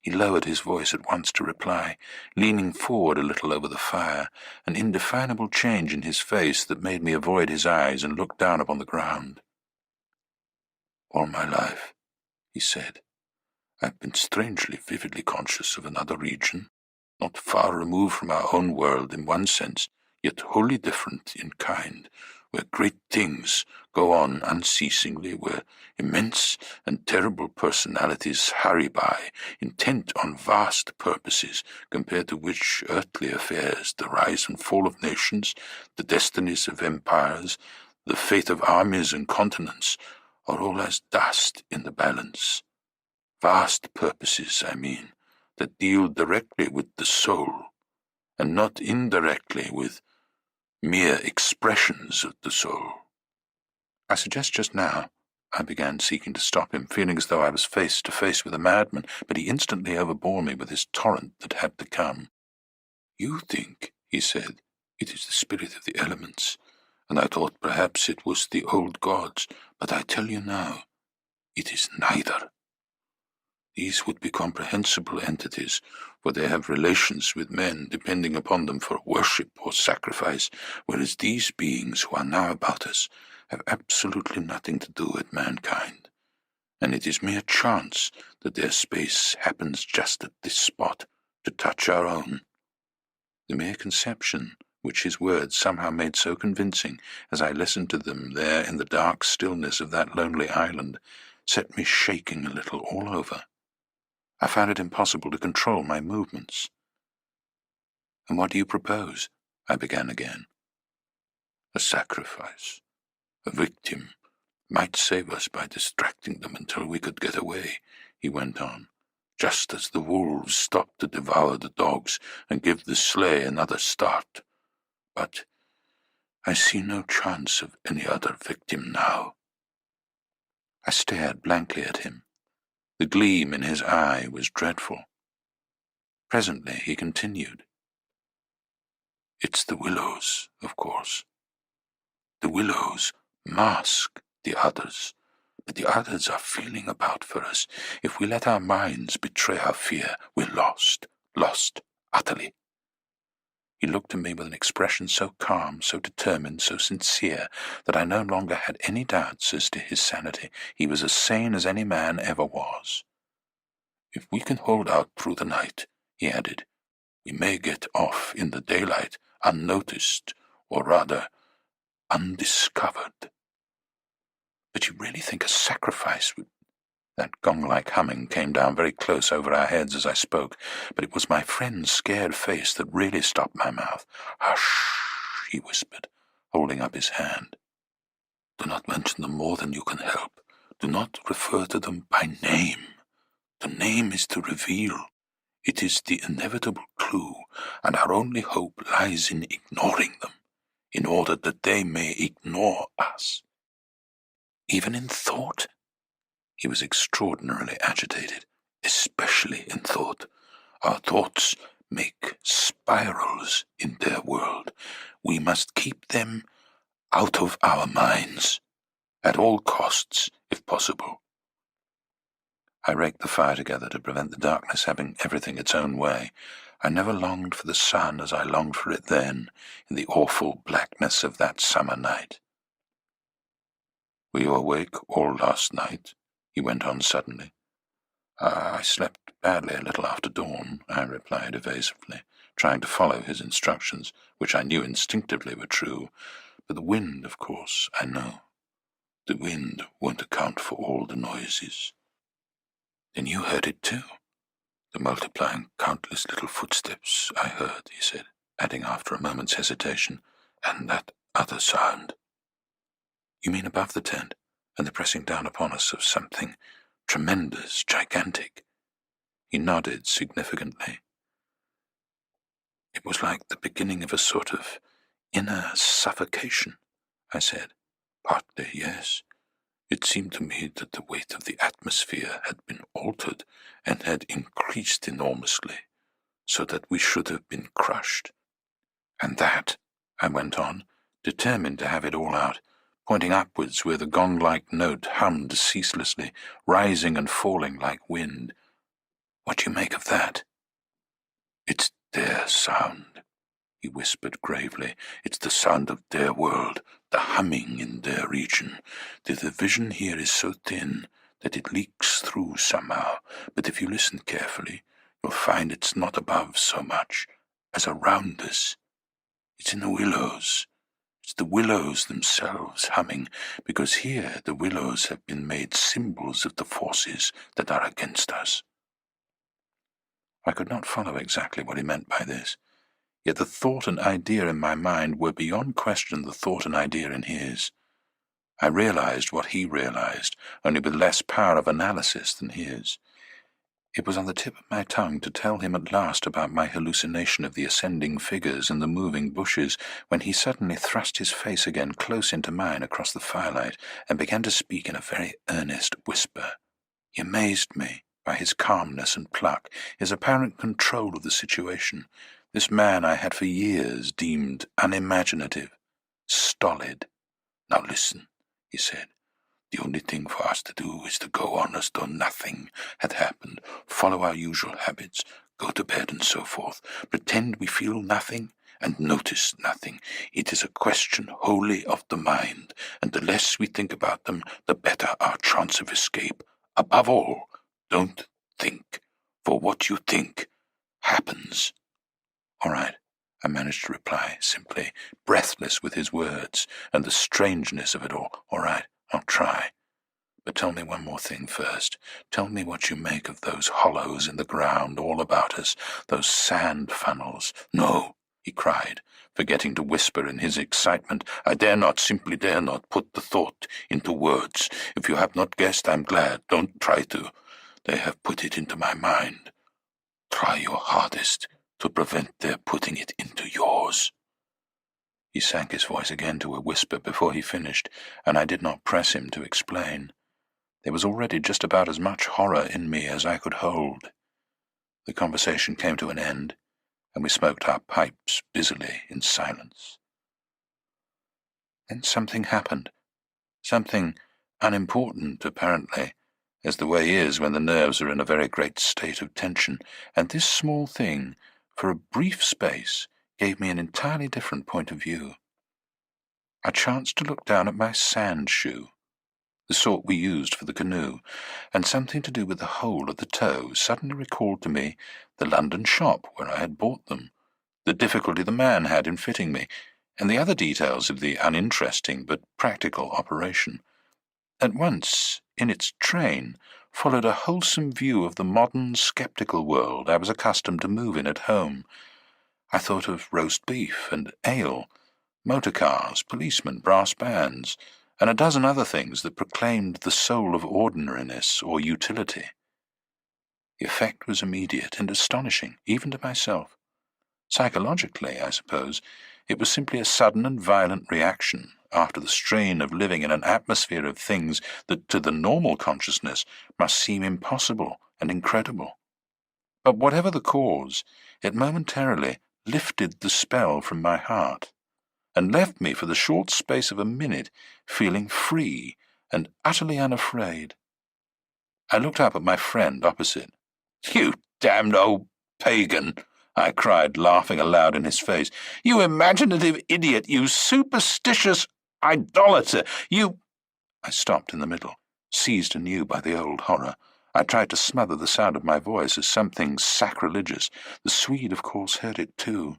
He lowered his voice at once to reply, leaning forward a little over the fire, an indefinable change in his face that made me avoid his eyes and look down upon the ground. All my life, he said, I've been strangely vividly conscious of another region, not far removed from our own world in one sense, yet wholly different in kind, where great things go on unceasingly, where immense and terrible personalities hurry by, intent on vast purposes, compared to which earthly affairs, the rise and fall of nations, the destinies of empires, the fate of armies and continents, are all as dust in the balance. Vast purposes, I mean, that deal directly with the soul, and not indirectly with mere expressions of the soul. I suggest just now, I began, seeking to stop him, feeling as though I was face to face with a madman, but he instantly overbore me with his torrent that had to come. You think, he said, it is the spirit of the elements, and I thought perhaps it was the old gods, but I tell you now, it is neither. These would be comprehensible entities, for they have relations with men depending upon them for worship or sacrifice, whereas these beings who are now about us have absolutely nothing to do with mankind, and it is mere chance that their space happens just at this spot to touch our own. The mere conception, which his words somehow made so convincing as I listened to them there in the dark stillness of that lonely island, set me shaking a little all over. I found it impossible to control my movements. And what do you propose? I began again. A sacrifice, a victim, might save us by distracting them until we could get away, he went on, just as the wolves stopped to devour the dogs and give the sleigh another start. But I see no chance of any other victim now. I stared blankly at him. The gleam in his eye was dreadful. Presently he continued. It's the willows, of course. The willows mask the others, but the others are feeling about for us. If we let our minds betray our fear, we're lost utterly. He looked at me with an expression so calm, so determined, so sincere, that I no longer had any doubts as to his sanity. He was as sane as any man ever was. If we can hold out through the night, he added, we may get off in the daylight unnoticed, or rather, undiscovered. But you really think a sacrifice would... That gong-like humming came down very close over our heads as I spoke, but it was my friend's scared face that really stopped my mouth. Hush, he whispered, holding up his hand. Do not mention them more than you can help. Do not refer to them by name. The name is to reveal. It is the inevitable clue, and our only hope lies in ignoring them, in order that they may ignore us. Even in thought? He was extraordinarily agitated, especially in thought. Our thoughts make spirals in their world. We must keep them out of our minds, at all costs, if possible. I raked the fire together to prevent the darkness having everything its own way. I never longed for the sun as I longed for it then, in the awful blackness of that summer night. Were you awake all last night? He went on suddenly. I slept badly a little after dawn, I replied evasively, trying to follow his instructions, which I knew instinctively were true, But the wind, of course, I know. The wind won't account for all the noises." "Then you heard it too?" "The multiplying countless little footsteps I heard," he said, adding after a moment's hesitation, "and that other sound." "You mean above the tent, and the pressing down upon us of something tremendous, gigantic?" He nodded significantly. "It was like the beginning of a sort of inner suffocation," I said. "Partly, yes. It seemed to me that the weight of the atmosphere had been altered and had increased enormously, so that we should have been crushed. And that," I went on, determined to have it all out, pointing upwards where the gong-like note hummed ceaselessly, rising and falling like wind. "What do you make of that?" "It's their sound," he whispered gravely. "It's the sound of their world, the humming in their region. The division here is so thin that it leaks through somehow, but if you listen carefully, you'll find it's not above so much as around us. It's in the willows. It's the willows themselves humming, because here the willows have been made symbols of the forces that are against us." I could not follow exactly what he meant by this, yet the thought and idea in my mind were beyond question the thought and idea in his. I realized what he realized, only with less power of analysis than his. It was on the tip of my tongue to tell him at last about my hallucination of the ascending figures and the moving bushes, when he suddenly thrust his face again close into mine across the firelight and began to speak in a very earnest whisper. He amazed me by his calmness and pluck, his apparent control of the situation. This man I had for years deemed unimaginative, stolid. "Now listen," he said. "The only thing for us to do is to go on as though nothing had happened, follow our usual habits, go to bed and so forth, pretend we feel nothing and notice nothing. It is a question wholly of the mind, and the less we think about them, the better our chance of escape. Above all, don't think, for what you think happens." "All right," I managed to reply simply, breathless with his words and the strangeness of it all. "All right, I'll try. But tell me one more thing first. Tell me what you make of those hollows in the ground all about us, those sand funnels." "No," he cried, forgetting to whisper in his excitement. "I simply dare not put the thought into words. If you have not guessed, I'm glad. Don't try to. They have put it into my mind. Try your hardest to prevent their putting it into yours." He sank his voice again to a whisper before he finished, and I did not press him to explain. There was already just about as much horror in me as I could hold. The conversation came to an end, and we smoked our pipes busily in silence. Then something happened. Something unimportant, apparently, as the way is when the nerves are in a very great state of tension, and this small thing, for a brief space, gave me an entirely different point of view. I chanced to look down at my sand shoe, the sort we used for the canoe, and something to do with the hole at the toe suddenly recalled to me the London shop where I had bought them, the difficulty the man had in fitting me, and the other details of the uninteresting but practical operation. At once, in its train, followed a wholesome view of the modern, sceptical world I was accustomed to move in at home. I thought of roast beef and ale, motor cars, policemen, brass bands, and a dozen other things that proclaimed the soul of ordinariness or utility. The effect was immediate and astonishing, even to myself. Psychologically, I suppose, it was simply a sudden and violent reaction after the strain of living in an atmosphere of things that to the normal consciousness must seem impossible and incredible. But whatever the cause, it momentarily lifted the spell from my heart, and left me for the short space of a minute feeling free and utterly unafraid. I looked up at my friend opposite. "You damned old pagan!" I cried, laughing aloud in his face. "You imaginative idiot! You superstitious idolater! You—" I stopped in the middle, seized anew by the old horror. I tried to smother the sound of my voice as something sacrilegious. The Swede, of course, heard it too.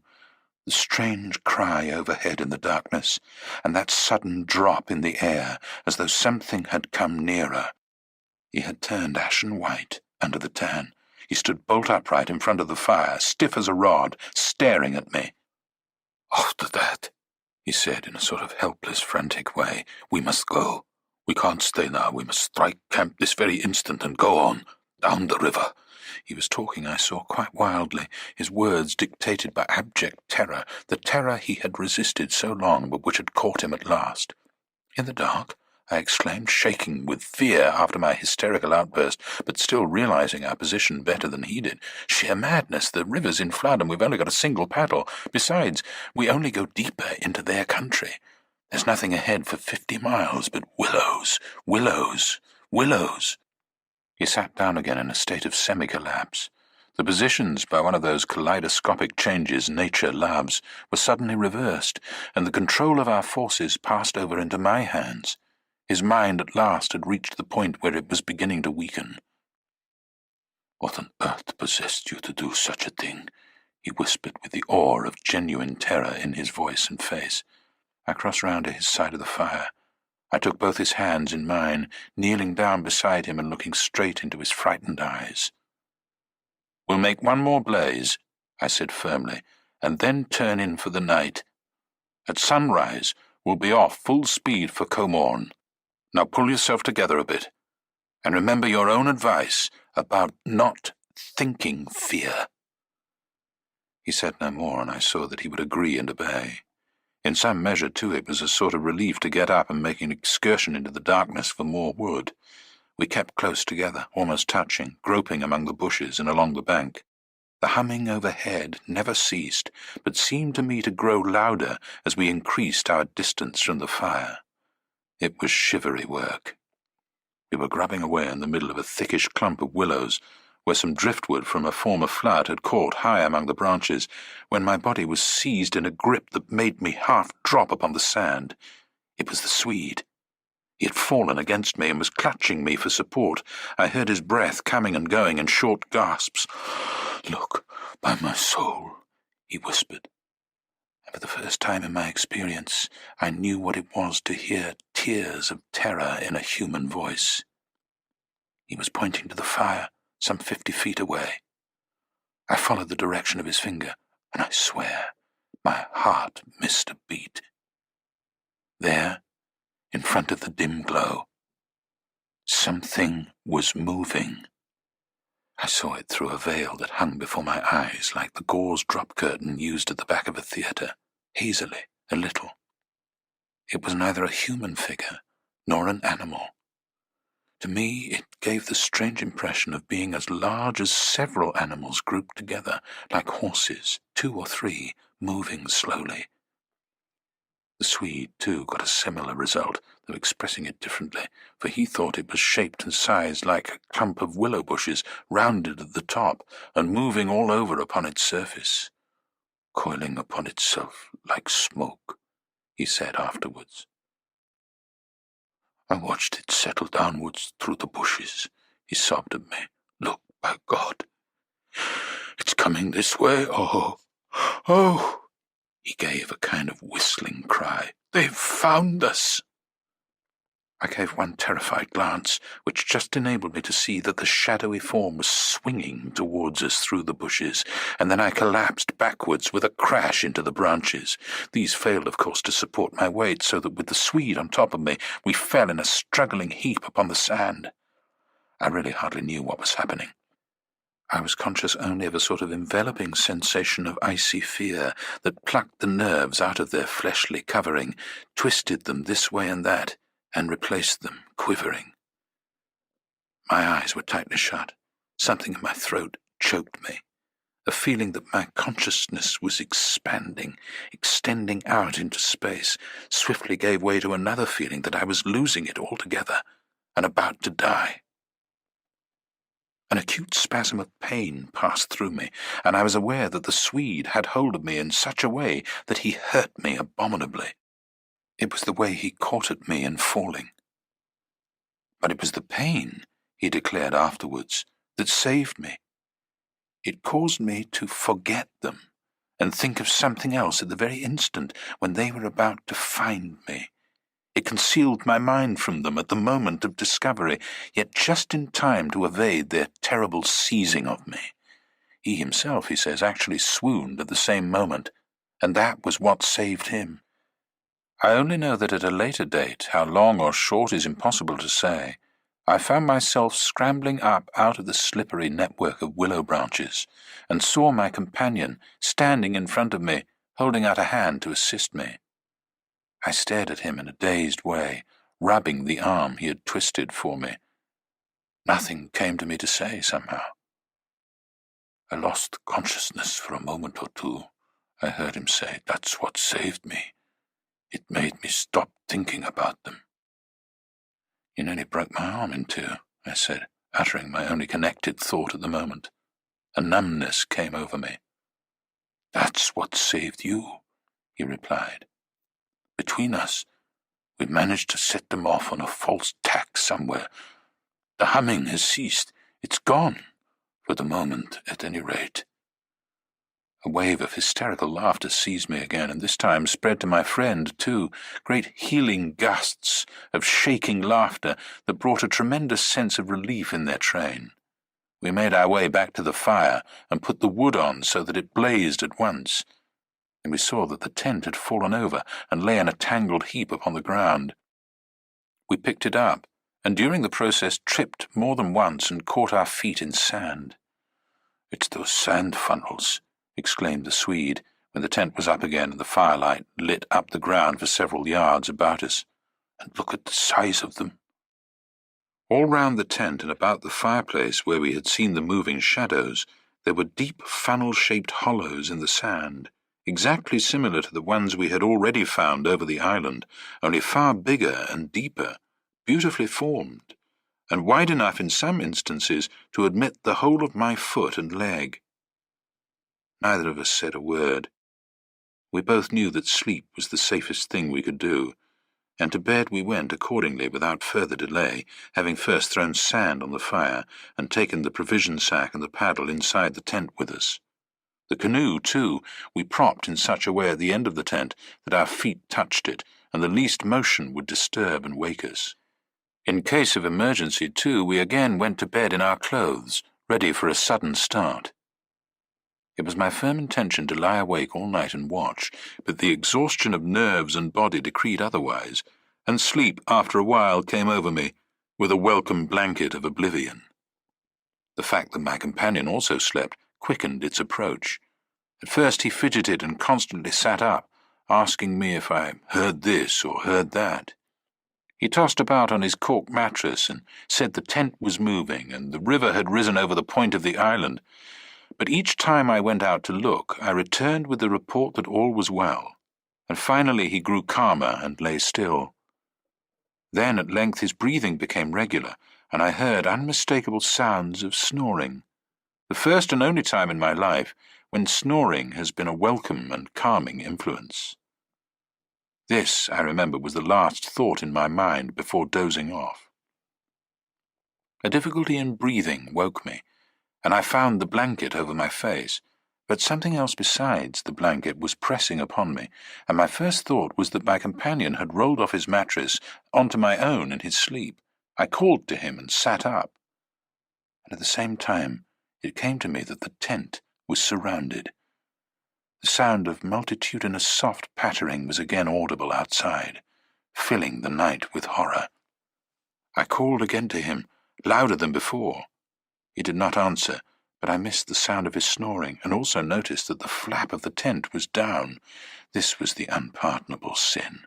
The strange cry overhead in the darkness, and that sudden drop in the air as though something had come nearer. He had turned ashen white under the tan. He stood bolt upright in front of the fire, stiff as a rod, staring at me. "After that," he said in a sort of helpless, frantic way, "we must go. We can't stay now. We must strike camp this very instant and go on, down the river." He was talking, I saw, quite wildly, his words dictated by abject terror, the terror he had resisted so long but which had caught him at last. "In the dark?" I exclaimed, shaking with fear after my hysterical outburst, but still realizing our position better than he did. "Sheer madness. The river's in flood and we've only got a single paddle. Besides, we only go deeper into their country. There's nothing ahead for 50 miles but Willows, Willows, Willows." He sat down again in a state of semi-collapse. The positions, by one of those kaleidoscopic changes nature loves, were suddenly reversed, and the control of our forces passed over into my hands. His mind at last had reached the point where it was beginning to weaken. "What on earth possessed you to do such a thing?" he whispered with the awe of genuine terror in his voice and face. I crossed round to his side of the fire. I took both his hands in mine, kneeling down beside him and looking straight into his frightened eyes. "We'll make one more blaze," I said firmly, "and then turn in for the night. At sunrise, we'll be off full speed for Comorn. Now pull yourself together a bit, and remember your own advice about not thinking fear." He said no more, and I saw that he would agree and obey. In some measure, too, it was a sort of relief to get up and make an excursion into the darkness for more wood. We kept close together, almost touching, groping among the bushes and along the bank. The humming overhead never ceased, but seemed to me to grow louder as we increased our distance from the fire. It was shivery work. We were grubbing away in the middle of a thickish clump of willows, where some driftwood from a former flood had caught high among the branches, when my body was seized in a grip that made me half drop upon the sand. It was the Swede. He had fallen against me and was clutching me for support. I heard his breath coming and going in short gasps. "Look, by my soul," he whispered. And for the first time in my experience, I knew what it was to hear tears of terror in a human voice. He was pointing to the fire, some 50 feet away. I followed the direction of his finger, and I swear my heart missed a beat. There, in front of the dim glow, something was moving. I saw it through a veil that hung before my eyes like the gauze drop curtain used at the back of a theatre, hazily, a little. It was neither a human figure nor an animal. To me, it gave the strange impression of being as large as several animals grouped together, like horses, 2 or 3, moving slowly. The Swede, too, got a similar result, though expressing it differently, for he thought it was shaped and sized like a clump of willow bushes, rounded at the top, and moving all over upon its surface. "Coiling upon itself like smoke," he said afterwards. "I watched it settle downwards through the bushes," he sobbed at me. "Look, by God, it's coming this way. Oh, oh!" He gave a kind of whistling cry. "They've found us!" I gave one terrified glance, which just enabled me to see that the shadowy form was swinging towards us through the bushes, and then I collapsed backwards with a crash into the branches. These failed, of course, to support my weight, so that with the Swede on top of me, we fell in a struggling heap upon the sand. I really hardly knew what was happening. I was conscious only of a sort of enveloping sensation of icy fear that plucked the nerves out of their fleshly covering, twisted them this way and that, and replaced them, quivering. My eyes were tightly shut. Something in my throat choked me. A feeling that my consciousness was expanding, extending out into space, swiftly gave way to another feeling that I was losing it altogether and about to die. An acute spasm of pain passed through me, and I was aware that the Swede had hold of me in such a way that he hurt me abominably. It was the way he caught at me in falling. But it was the pain, he declared afterwards, that saved me. It caused me to forget them and think of something else at the very instant when they were about to find me. It concealed my mind from them at the moment of discovery, yet just in time to evade their terrible seizing of me. He himself, he says, actually swooned at the same moment, and that was what saved him. I only know that at a later date, how long or short is impossible to say, I found myself scrambling up out of the slippery network of willow branches, and saw my companion standing in front of me, holding out a hand to assist me. I stared at him in a dazed way, rubbing the arm he had twisted for me. Nothing came to me to say, somehow. I lost consciousness for a moment or two, I heard him say. That's what saved me. It made me stop thinking about them. You nearly broke my arm in two, I said, uttering my only connected thought at the moment. A numbness came over me. That's what saved you, he replied. Between us, we managed to set them off on a false tack somewhere. The humming has ceased. It's gone, for the moment, at any rate. A wave of hysterical laughter seized me again, and this time spread to my friend, too, great healing gusts of shaking laughter that brought a tremendous sense of relief in their train. We made our way back to the fire and put the wood on so that it blazed at once, and we saw that the tent had fallen over and lay in a tangled heap upon the ground. We picked it up, and during the process tripped more than once and caught our feet in sand. "It's those sand funnels," exclaimed the Swede, when the tent was up again and the firelight lit up the ground for several yards about us. "And look at the size of them." All round the tent and about the fireplace where we had seen the moving shadows, there were deep funnel-shaped hollows in the sand, exactly similar to the ones we had already found over the island, only far bigger and deeper, beautifully formed, and wide enough in some instances to admit the whole of my foot and leg. Neither of us said a word. We both knew that sleep was the safest thing we could do, and to bed we went accordingly without further delay, having first thrown sand on the fire and taken the provision sack and the paddle inside the tent with us. The canoe, too, we propped in such a way at the end of the tent that our feet touched it, and the least motion would disturb and wake us. In case of emergency, too, we again went to bed in our clothes, ready for a sudden start. It was my firm intention to lie awake all night and watch, but the exhaustion of nerves and body decreed otherwise, and sleep after a while came over me with a welcome blanket of oblivion. The fact that my companion also slept quickened its approach. At first he fidgeted and constantly sat up, asking me if I heard this or heard that. He tossed about on his cork mattress and said the tent was moving and the river had risen over the point of the island. But each time I went out to look, I returned with the report that all was well, and finally he grew calmer and lay still. Then at length his breathing became regular, and I heard unmistakable sounds of snoring, the first and only time in my life when snoring has been a welcome and calming influence. This, I remember, was the last thought in my mind before dozing off. A difficulty in breathing woke me, and I found the blanket over my face, but something else besides the blanket was pressing upon me, and my first thought was that my companion had rolled off his mattress onto my own in his sleep. I called to him and sat up, and at the same time it came to me that the tent was surrounded. The sound of multitudinous soft pattering was again audible outside, filling the night with horror. I called again to him, louder than before. He did not answer, but I missed the sound of his snoring, and also noticed that the flap of the tent was down. This was the unpardonable sin.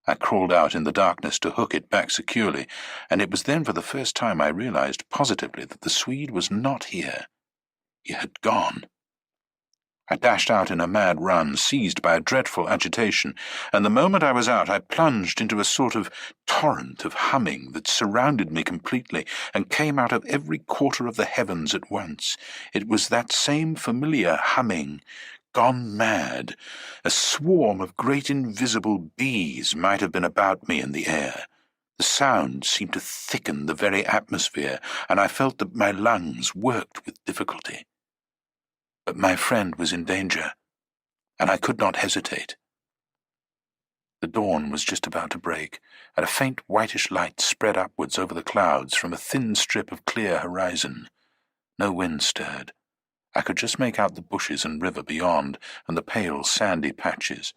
I crawled out in the darkness to hook it back securely, and it was then for the first time I realized positively that the Swede was not here. He had gone. I dashed out in a mad run, seized by a dreadful agitation, and the moment I was out I plunged into a sort of torrent of humming that surrounded me completely and came out of every quarter of the heavens at once. It was that same familiar humming, gone mad. A swarm of great invisible bees might have been about me in the air. The sound seemed to thicken the very atmosphere, and I felt that my lungs worked with difficulty. But my friend was in danger. and I could not hesitate. The dawn was just about to break, and a faint whitish light spread upwards over the clouds from a thin strip of clear horizon. No wind stirred. I could just make out the bushes and river beyond, and the pale, sandy patches.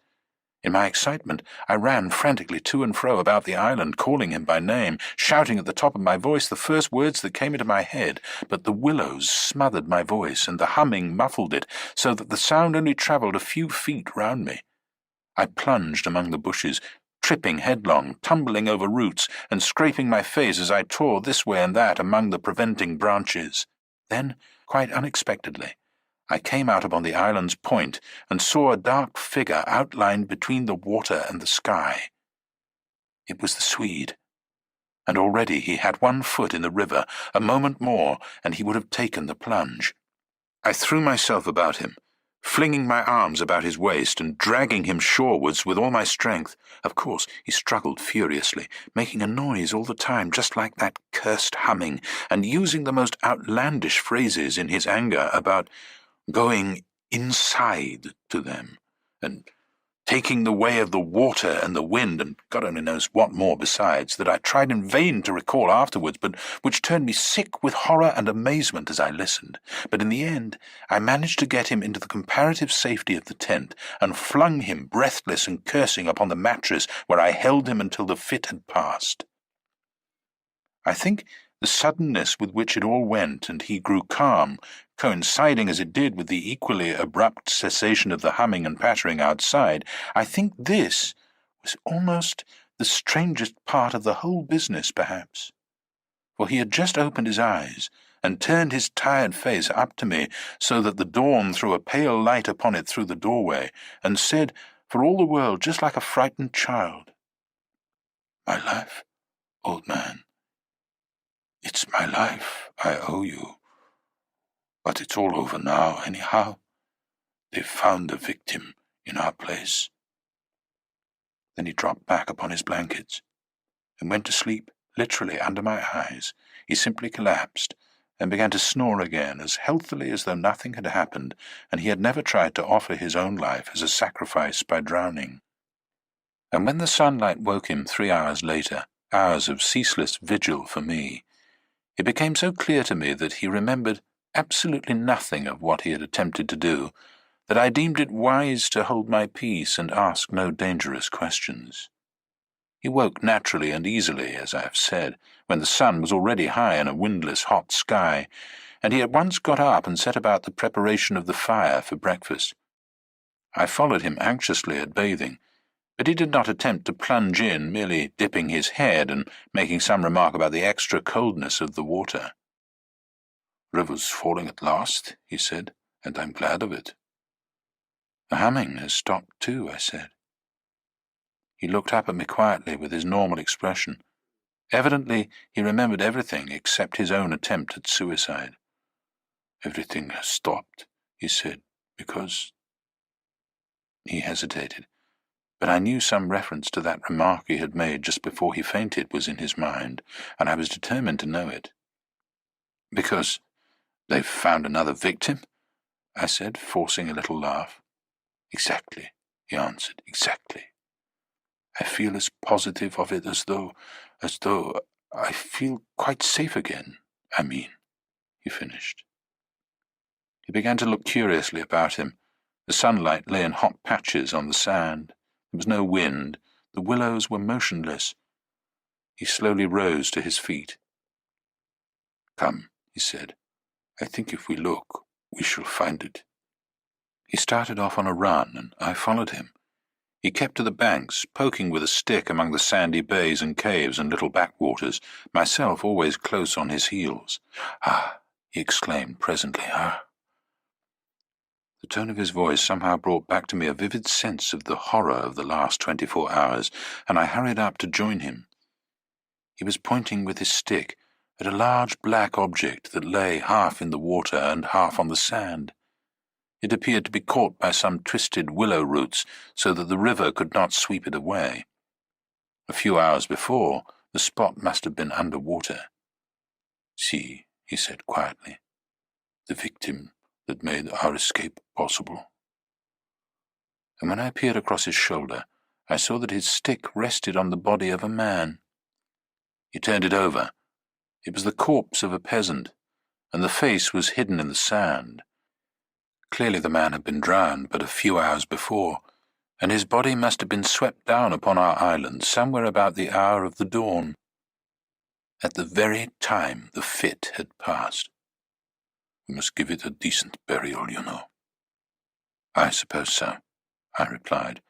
In my excitement, I ran frantically to and fro about the island, calling him by name, shouting at the top of my voice the first words that came into my head, but the willows smothered my voice, and the humming muffled it, so that the sound only travelled a few feet round me. I plunged among the bushes, tripping headlong, tumbling over roots, and scraping my face as I tore this way and that among the preventing branches. Then, quite unexpectedly, I came out upon the island's point and saw a dark figure outlined between the water and the sky. It was the Swede, and already he had one foot in the river. A moment more, and he would have taken the plunge. I threw myself about him, flinging my arms about his waist and dragging him shorewards with all my strength. Of course, he struggled furiously, making a noise all the time, just like that cursed humming, and using the most outlandish phrases in his anger about going inside to them, and taking the way of the water and the wind, and God only knows what more besides, that I tried in vain to recall afterwards, but which turned me sick with horror and amazement as I listened. But in the end, I managed to get him into the comparative safety of the tent, and flung him, breathless and cursing, upon the mattress, where I held him until the fit had passed. I think the suddenness with which it all went, and he grew calm, coinciding as it did with the equally abrupt cessation of the humming and pattering outside, I think this was almost the strangest part of the whole business, perhaps. For he had just opened his eyes, and turned his tired face up to me, so that the dawn threw a pale light upon it through the doorway, and said, for all the world just like a frightened child, "My life, old man. It's my life I owe you. But it's all over now, anyhow. They've found the victim in our place." Then he dropped back upon his blankets and went to sleep, literally under my eyes. He simply collapsed and began to snore again as healthily as though nothing had happened, and he had never tried to offer his own life as a sacrifice by drowning. And when the sunlight woke him 3 hours later, hours of ceaseless vigil for me, it became so clear to me that he remembered absolutely nothing of what he had attempted to do, that I deemed it wise to hold my peace and ask no dangerous questions. He woke naturally and easily, as I have said, when the sun was already high in a windless, hot sky, and he at once got up and set about the preparation of the fire for breakfast. I followed him anxiously at bathing, but he did not attempt to plunge in, merely dipping his head and making some remark about the extra coldness of the water. "River's falling at last," he said, "and I'm glad of it." "The humming has stopped too," I said. He looked up at me quietly with his normal expression. Evidently he remembered everything except his own attempt at suicide. "Everything has stopped," he said, "because—" He hesitated, but I knew some reference to that remark he had made just before he fainted was in his mind, and I was determined to know it. "Because they've found another victim?" I said, forcing a little laugh. "Exactly," he answered, "exactly. I feel as positive of it as though I feel quite safe again, I mean," he finished. He began to look curiously about him. The sunlight lay in hot patches on the sand. There was no wind. The willows were motionless. He slowly rose to his feet. "Come," he said. "I think if we look, we shall find it." He started off on a run, and I followed him. He kept to the banks, poking with a stick among the sandy bays and caves and little backwaters, myself always close on his heels. "Ah," he exclaimed presently, "ah." The tone of his voice somehow brought back to me a vivid sense of the horror of the last 24 hours, and I hurried up to join him. He was pointing with his stick at a large black object that lay half in the water and half on the sand. It appeared to be caught by some twisted willow roots, so that the river could not sweep it away. A few hours before, the spot must have been under water. "See," he said quietly, "the victim that made our escape possible." and when I peered across his shoulder, I saw that his stick rested on the body of a man. He turned it over. It was the corpse of a peasant, and the face was hidden in the sand. Clearly the man had been drowned but a few hours before, and his body must have been swept down upon our island somewhere about the hour of the dawn, at the very time the fit had passed. We must give it a decent burial, you know. I suppose so, I replied.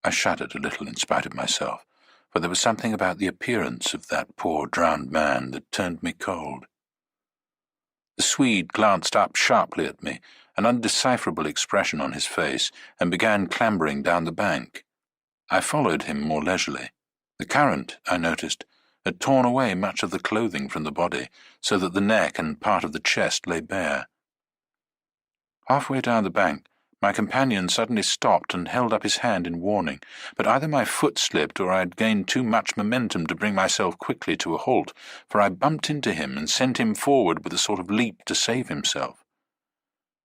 I shuddered a little in spite of myself, for there was something about the appearance of that poor drowned man that turned me cold. The Swede glanced up sharply at me, an undecipherable expression on his face, and began clambering down the bank. I followed him more leisurely. The current, I noticed, had torn away much of the clothing from the body, so that the neck and part of the chest lay bare. Halfway down the bank, my companion suddenly stopped and held up his hand in warning, but either my foot slipped or I had gained too much momentum to bring myself quickly to a halt, for I bumped into him and sent him forward with a sort of leap to save himself.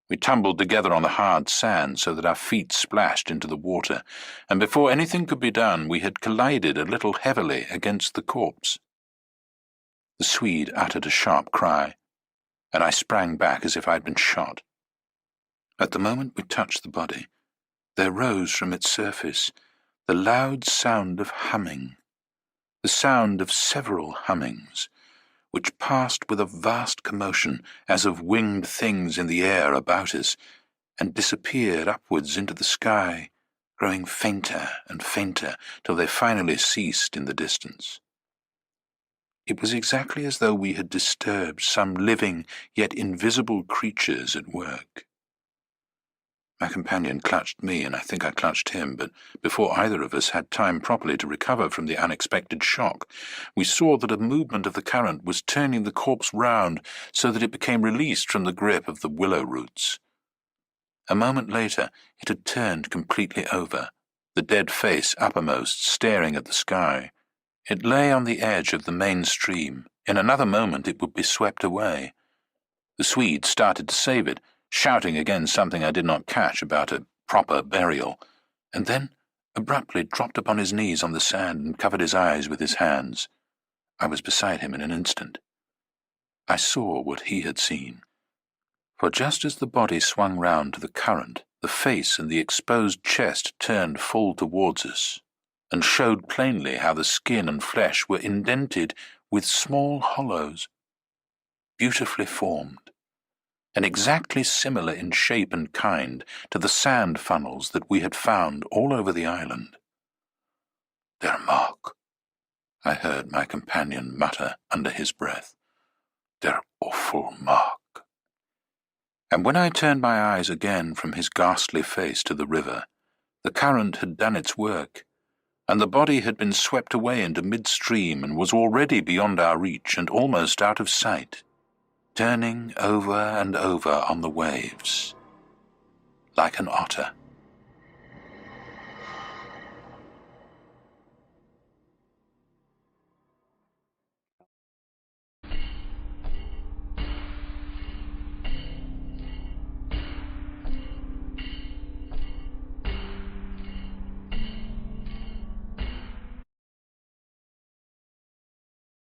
We tumbled together on the hard sand so that our feet splashed into the water, and before anything could be done we had collided a little heavily against the corpse. The Swede uttered a sharp cry, and I sprang back as if I had been shot. At the moment we touched the body, there rose from its surface the loud sound of humming, the sound of several hummings, which passed with a vast commotion as of winged things in the air about us, and disappeared upwards into the sky, growing fainter and fainter till they finally ceased in the distance. It was exactly as though we had disturbed some living yet invisible creatures at work. My companion clutched me, and I think I clutched him, but before either of us had time properly to recover from the unexpected shock, we saw that a movement of the current was turning the corpse round so that it became released from the grip of the willow roots. A moment later it had turned completely over, the dead face uppermost, staring at the sky. It lay on the edge of the main stream. In another moment it would be swept away. The Swede started to save it, shouting again something I did not catch about a proper burial, and then abruptly dropped upon his knees on the sand and covered his eyes with his hands. I was beside him in an instant. I saw what he had seen, for just as the body swung round to the current, the face and the exposed chest turned full towards us, and showed plainly how the skin and flesh were indented with small hollows, beautifully formed, and exactly similar in shape and kind to the sand funnels that we had found all over the island. "Der Mark," I heard my companion mutter under his breath. "Der awful Mark." And when I turned my eyes again from his ghastly face to the river, the current had done its work, and the body had been swept away into midstream and was already beyond our reach and almost out of sight, turning over and over on the waves, like an otter.